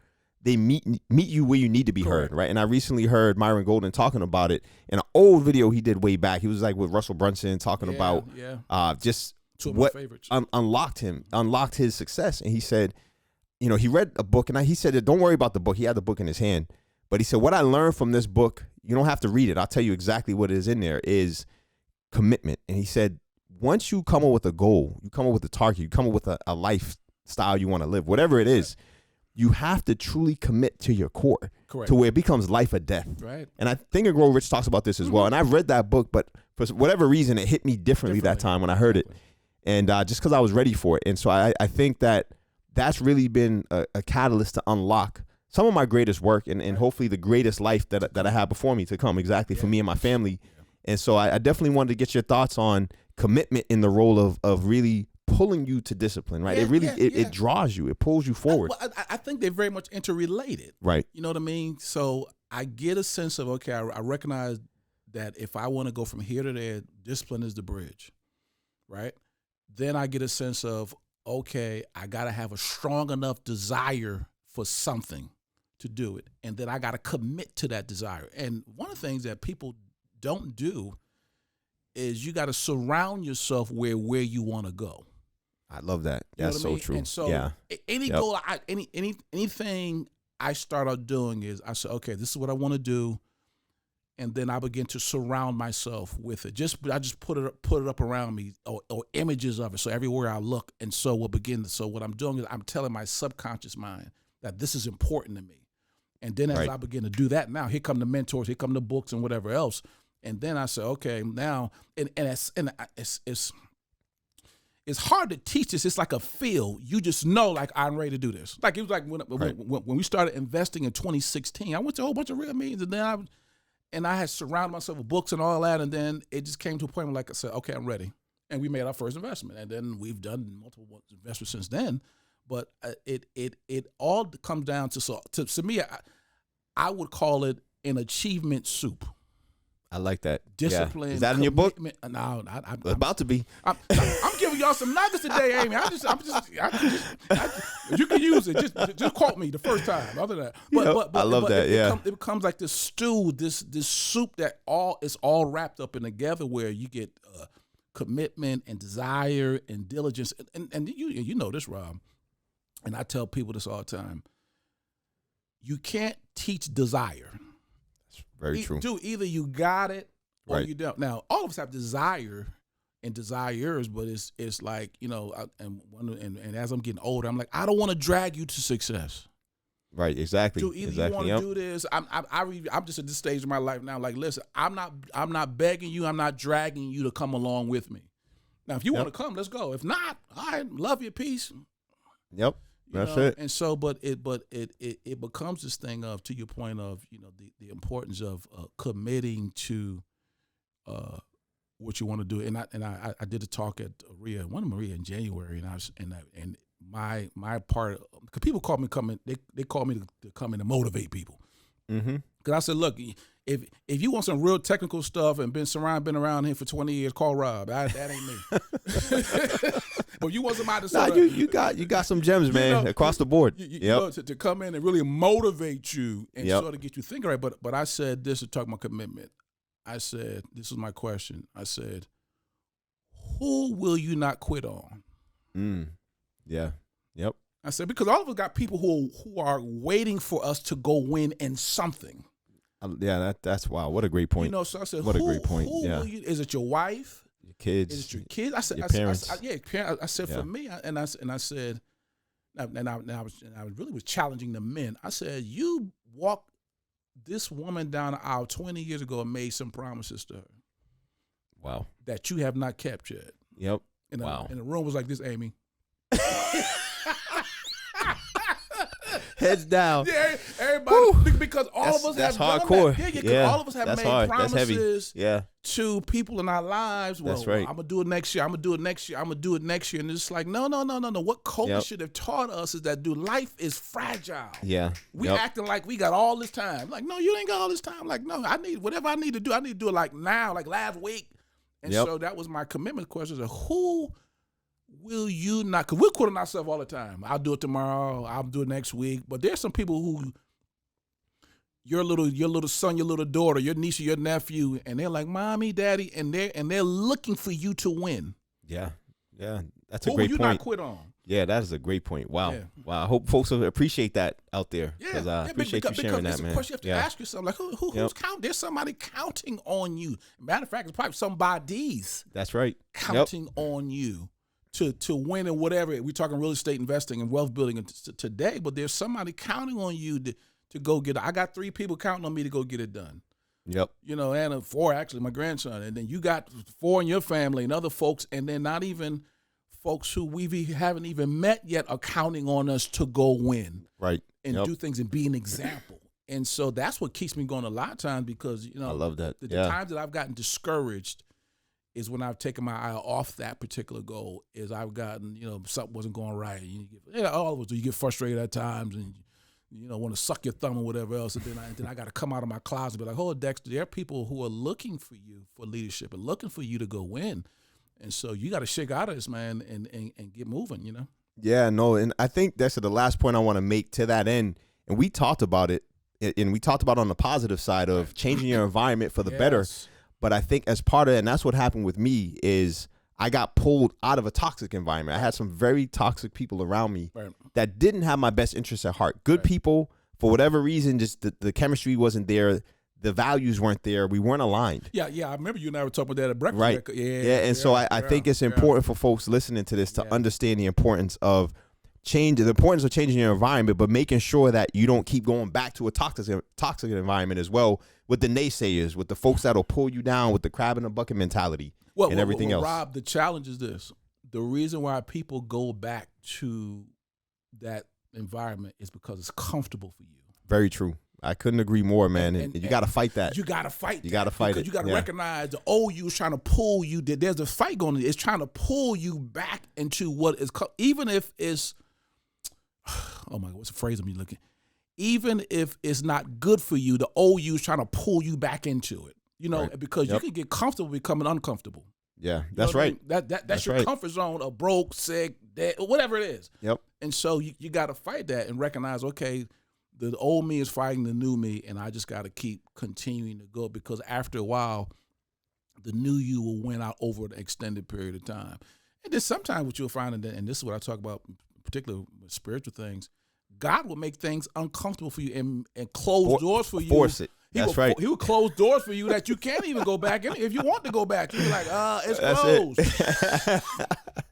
they meet you where you need to be heard, right? And I recently heard Myron Golden talking about it in an old video he did way back. He was like with Russell Brunson talking about just what unlocked his success. And he said, he read a book, and he said, don't worry about the book. He had the book in his hand. But he said, what I learned from this book, you don't have to read it. I'll tell you exactly what is in there, is commitment. And he said, once you come up with a goal, you come up with a target, you come up with a lifestyle you want to live, whatever it is, you have to truly commit to your core. Correct. To where it becomes life or death. Right. And I think Grow Rich talks about this as well. And I've read that book, but for whatever reason, it hit me differently that time when I heard it. And just because I was ready for it. And so I think that's really been a catalyst to unlock some of my greatest work and hopefully the greatest life that I have before me to come, for me and my family. And so I definitely wanted to get your thoughts on commitment in the role of really pulling you to discipline, right? It draws you, it pulls you forward. I think they're very much interrelated. Right. You know what I mean? So I get a sense of, okay, I recognize that if I want to go from here to there, discipline is the bridge, right? Then I get a sense of, okay, I got to have a strong enough desire for something to do it. And then I got to commit to that desire. And one of the things that people don't do is you got to surround yourself where you want to go. I love that. That's so true. And so any goal, anything I start out doing is I say, okay, this is what I want to do. And then I begin to surround myself with it. I just put it up around me or images of it. So everywhere I look. And so what I'm doing is I'm telling my subconscious mind that this is important to me. And then as I begin to do that, now here come the mentors, here come the books and whatever else. And then I say, okay, now, and it's hard to teach this. It's like a feel. You just know, like, I'm ready to do this. Like, it was like when we started investing in 2016, I went to a whole bunch of real meetings, and then I had surrounded myself with books and all that, and then it just came to a point where, like I said, okay, I'm ready. And we made our first investment. And then we've done multiple investments since then. But it all comes down to me, I would call it an achievement soup. I like that. Discipline. Yeah. Is that in your book? No, I'm about to be. I'm giving y'all some nuggets today, Amy. You can use it. Just quote me the first time. Other than that, but I love that. It becomes like this stew, this soup that is all wrapped up in together, where you get commitment and desire and diligence, and you know this, Rob, and I tell people this all the time. You can't teach desire. Very true. Dude, either you got it or you don't. Now, all of us have desire and desires, but it's like, and as I'm getting older, I'm like, I don't want to drag you to success. Right, exactly. Dude, either you want to do this. I'm just at this stage of my life now. Like, listen, I'm not begging you. I'm not dragging you to come along with me. Now, if you want to come, let's go. If not, I love you, peace. Yep. That's it. And so, but it becomes this thing of, to your point of, the importance of committing to what you want to do. And I did a talk at Maria in January, and my part, because people call me they call me to come in and motivate people. Mm-hmm. Because I said, look, if you want some real technical stuff and been around here for 20 years, call Rob. That ain't me. But you want somebody to you got some gems, man, across the board. To come in and really motivate you and sort of get you thinking right. But I said this to talk about commitment. I said, this is my question. I said, who will you not quit on? Yeah. Yep. I said, because all of us got people who are waiting for us to go win in something. Yeah, that's wow. What a great point. So I said, what a great point. Is it your wife? Your kids? Is it your kids? I said, your parents. I said for me, and I said, and I really was challenging the men. I said, you walked this woman down the aisle 20 years ago and made some promises to her. Wow. That you have not kept yet. Yep. And wow. And the room was like this, Amy. Heads down. Yeah, everybody, because all of us that's have hardcore. done that. Yeah, all of us have made promises to people in our lives. Well, that's right. I'm gonna do it next year. I'm gonna do it next year. I'm gonna do it next year. And it's like, no. What culture should have taught us is that, dude, life is fragile. Yeah. We acting like we got all this time. Like, no, you ain't got all this time. Like, no, I need whatever I need to do. I need to do it like now, like last week. And so that was my commitment question. So who will you not? Because we're quitting ourselves all the time. I'll do it tomorrow. I'll do it next week. But there's some people who, your little son, your little daughter, your niece, or your nephew, and they're like, mommy, daddy, and they're looking for you to win. Yeah. That's a great point. Who will you not quit on? Yeah, that is a great point. Wow. Wow. I hope folks will appreciate that out there. Because I appreciate you sharing that, man. Because you have to ask yourself, like, who's counting? There's somebody counting on you. Matter of fact, it's probably somebody's. That's right. Counting on you to win in whatever. We're talking real estate investing and wealth building today, but there's somebody counting on you to go get it. I got 3 people counting on me to go get it done. Yep. And 4, actually, my grandson. And then you got 4 in your family and other folks, and then not even folks who we haven't even met yet are counting on us to go win. Right. And do things and be an example. And so that's what keeps me going a lot of times, because, I love that. The times that I've gotten discouraged is when I've taken my eye off that particular goal, is I've gotten, something wasn't going right. All of us do. You get frustrated at times and want to suck your thumb or whatever else. And then I got to come out of my closet and be like, oh, Dexter, there are people who are looking for you for leadership and looking for you to go win. And so you got to shake out of this, man, and get moving, Yeah, no, and I think that's the last point I want to make to that end. And we talked about it, and we talked about on the positive side of changing your environment for the better. But I think as part of it, and that's what happened with me, is I got pulled out of a toxic environment. I had some very toxic people around me that didn't have my best interests at heart. Good people, for whatever reason, just the chemistry wasn't there. The values weren't there. We weren't aligned. Yeah. I remember you and I were talking about that at breakfast. Right. And so I think it's important for folks listening to this to understand the importance of changing your environment, but making sure that you don't keep going back to a toxic environment as well, with the naysayers, with the folks that'll pull you down, with the crab in the bucket mentality and everything else. Rob, the challenge is this. The reason why people go back to that environment is because it's comfortable for you. Very true. I couldn't agree more, man. And you got to fight that. You got to fight. You got to fight it. You got to recognize the old you is trying to pull you. There's a fight going on. It's trying to pull you back into what is, even if it's, oh my God, what's the phrase I'm looking? Even if it's not good for you, the old you is trying to pull you back into it. Because you can get comfortable becoming uncomfortable. Yeah, that's right. I mean? That's your comfort zone of broke, sick, dead, whatever it is. Yep. And so you got to fight that and recognize, okay, the old me is fighting the new me, and I just got to keep continuing to go, because after a while, the new you will win out over an extended period of time. And then sometimes what you'll find, and this is what I talk about, particularly with spiritual things, God will make things uncomfortable for you and close doors for you. Force it. That's right. He will close doors for you that you can't even go back in. If you want to go back, you'll be like, it's closed.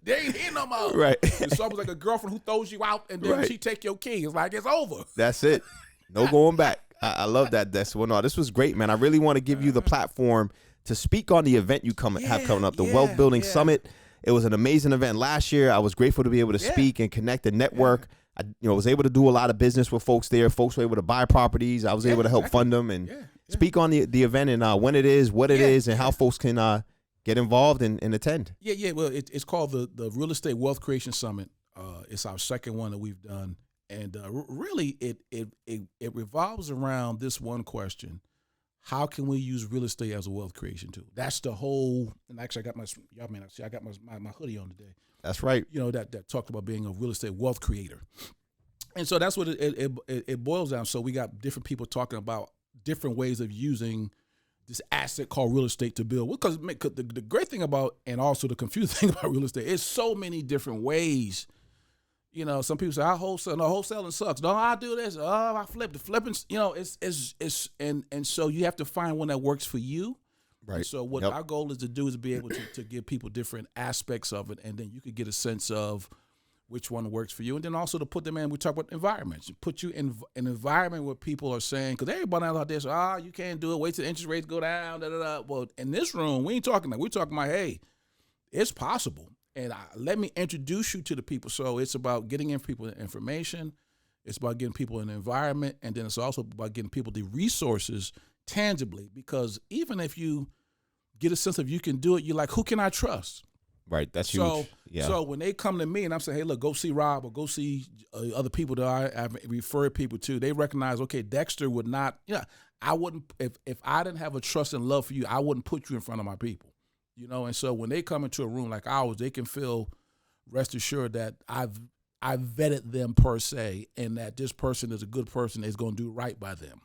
They ain't here no more. Right. It's almost like a girlfriend who throws you out and then she take your key. It's like, it's over. That's it. No going back. I love that. This was great, man. I really want to give you the platform to speak on the event you have coming up, the Wealth Building Summit. It was an amazing event last year. I was grateful to be able to speak and connect and network. I was able to do a lot of business with folks there. Folks were able to buy properties. I was able to help fund them and speak on the event and when it is, what it is, and how folks can get involved and attend. Yeah. Well, it's called the Real Estate Wealth Creation Summit. It's our second one that we've done, and really it revolves around this one question: how can we use real estate as a wealth creation tool? That's the whole. And actually, y'all may not see, I got my hoodie on today. That's right. That talked about being a real estate wealth creator. And so that's what it boils down. So we got different people talking about different ways of using this asset called real estate to build. Because the great thing about, and also the confusing thing about real estate, is so many different ways. Some people say, I wholesale. No, wholesaling sucks. No, I do this. Oh, I flip. The flipping, it's and so you have to find one that works for you. Right. And so what our goal is to do is be able to give people different aspects of it, and then you could get a sense of which one works for you, and then also to put them in. We talk about environments. Put you in an environment where people are saying, because everybody out there says, you can't do it. Wait till the interest rates go down. Da, da, da. Well, in this room, we ain't talking that. We're talking about, hey, it's possible, and let me introduce you to the people. So it's about getting in people information. It's about getting people in the environment, and then it's also about getting people the resources tangibly, because even if you get a sense of you can do it, you're like, who can I trust? Right, that's huge. So when they come to me and I'm saying, hey, look, go see Rob or go see other people that I've referred people to, they recognize, okay, Dexter would not, I wouldn't, if I didn't have a trust and love for you, I wouldn't put you in front of my people, and so when they come into a room like ours, they can feel rest assured that I've vetted them per se, and that this person is a good person, is going to do right by them,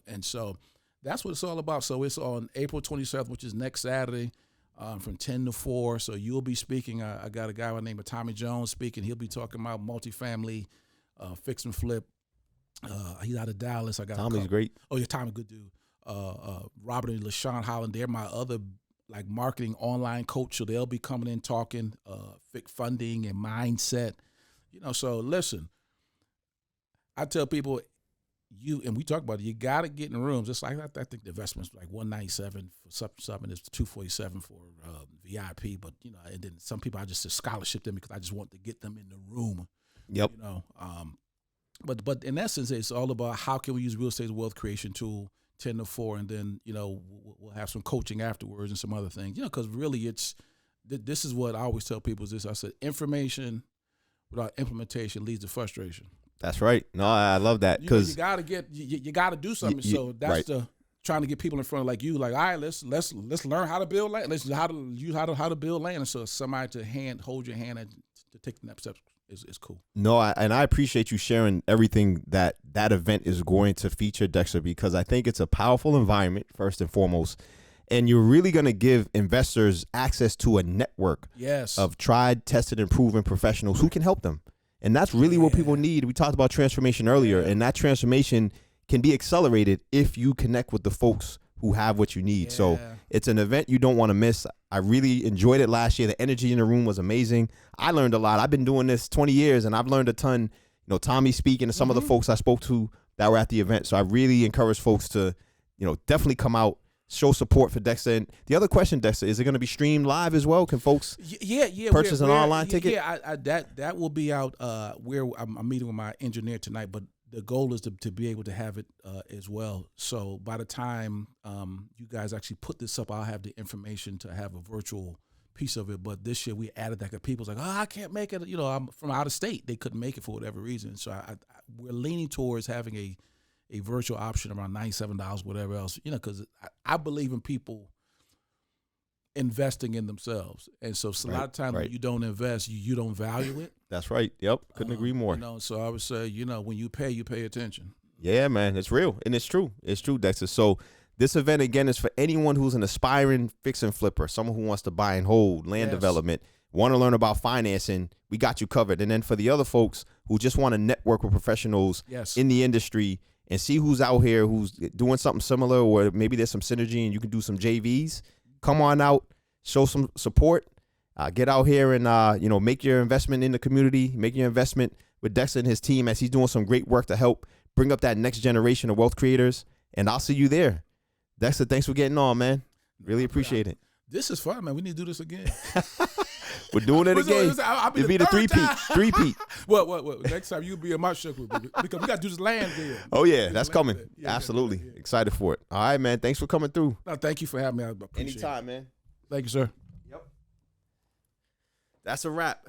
and so that's what it's all about. So it's on April 27th, which is next Saturday, from 10 to 4. So you'll be speaking. I got a guy by the name of Tommy Jones speaking. He'll be talking about multifamily, fix and flip. He's out of Dallas. I got Tommy's great. Oh yeah, Tommy, good dude. Robert and LaShawn Holland, they're my other marketing online coach. So they'll be coming in talking funding and mindset. So listen, I tell people, and we talk about it, you got to get in rooms. It's like, I think the investment's like $197 for something, it's $247 for VIP, but and then some people I just scholarship them because I just want to get them in the room. Yep. But in essence, it's all about how can we use real estate as a wealth creation tool, 10 to 4, and then we'll have some coaching afterwards and some other things. Because really, this is what I always tell people is this. I said, information without implementation leads to frustration. That's right. No, I love that, because you got to do something. So that's the trying to get people in front of like you, like, all right, let's learn how to build land. Let's how to build land. And so somebody to hold your hand and to take the next steps is cool. No, I appreciate you sharing everything that event is going to feature, Dexter, because I think it's a powerful environment, first and foremost. And you're really going to give investors access to a network of tried, tested, and proven professionals who can help them. And that's really what people need. We talked about transformation earlier, and that transformation can be accelerated if you connect with the folks who have what you need. So it's an event you don't want to miss. I really enjoyed it last year. The energy in the room was amazing. I learned a lot. I've been doing this 20 years, and I've learned a ton. You know, Tommy speaking to some of the folks I spoke to that were at the event. So I really encourage folks to, definitely come out, show support for Dexter. And the other question, Dexter, is it going to be streamed live as well? Can folks purchase an online ticket? Yeah, that will be out where I'm meeting with my engineer tonight, but the goal is to be able to have it as well. So by the time you guys actually put this up, I'll have the information to have a virtual piece of it. But this year we added that, because people's like, I can't make it. I'm from out of state. They couldn't make it for whatever reason. So we're leaning towards having a virtual option around $97, whatever else, because I believe in people investing in themselves. And so a lot of times when you don't invest, you don't value it. That's right. Yep. Couldn't agree more. So I would say, when you pay attention. Yeah, man. It's real. And it's true. It's true, Dexter. So this event, again, is for anyone who's an aspiring fix and flipper, someone who wants to buy and hold, land development, want to learn about financing. We got you covered. And then for the other folks who just want to network with professionals in the industry and see who's out here who's doing something similar, or maybe there's some synergy and you can do some JVs, come on out, show some support. Get out here and, make your investment in the community, make your investment with Dexter and his team as he's doing some great work to help bring up that next generation of wealth creators. And I'll see you there. Dexter, thanks for getting on, man. Really appreciate it. This is fun, man. We need to do this again. We're doing it again. It'll be the three-peat. What? Next time you'll be in my show with me, because we got to do this land deal. Oh, yeah. That's coming. Absolutely. Excited for it. All right, man. Thanks for coming through. No, thank you for having me. I appreciate Anytime, man. Thank you, sir. Yep. That's a wrap.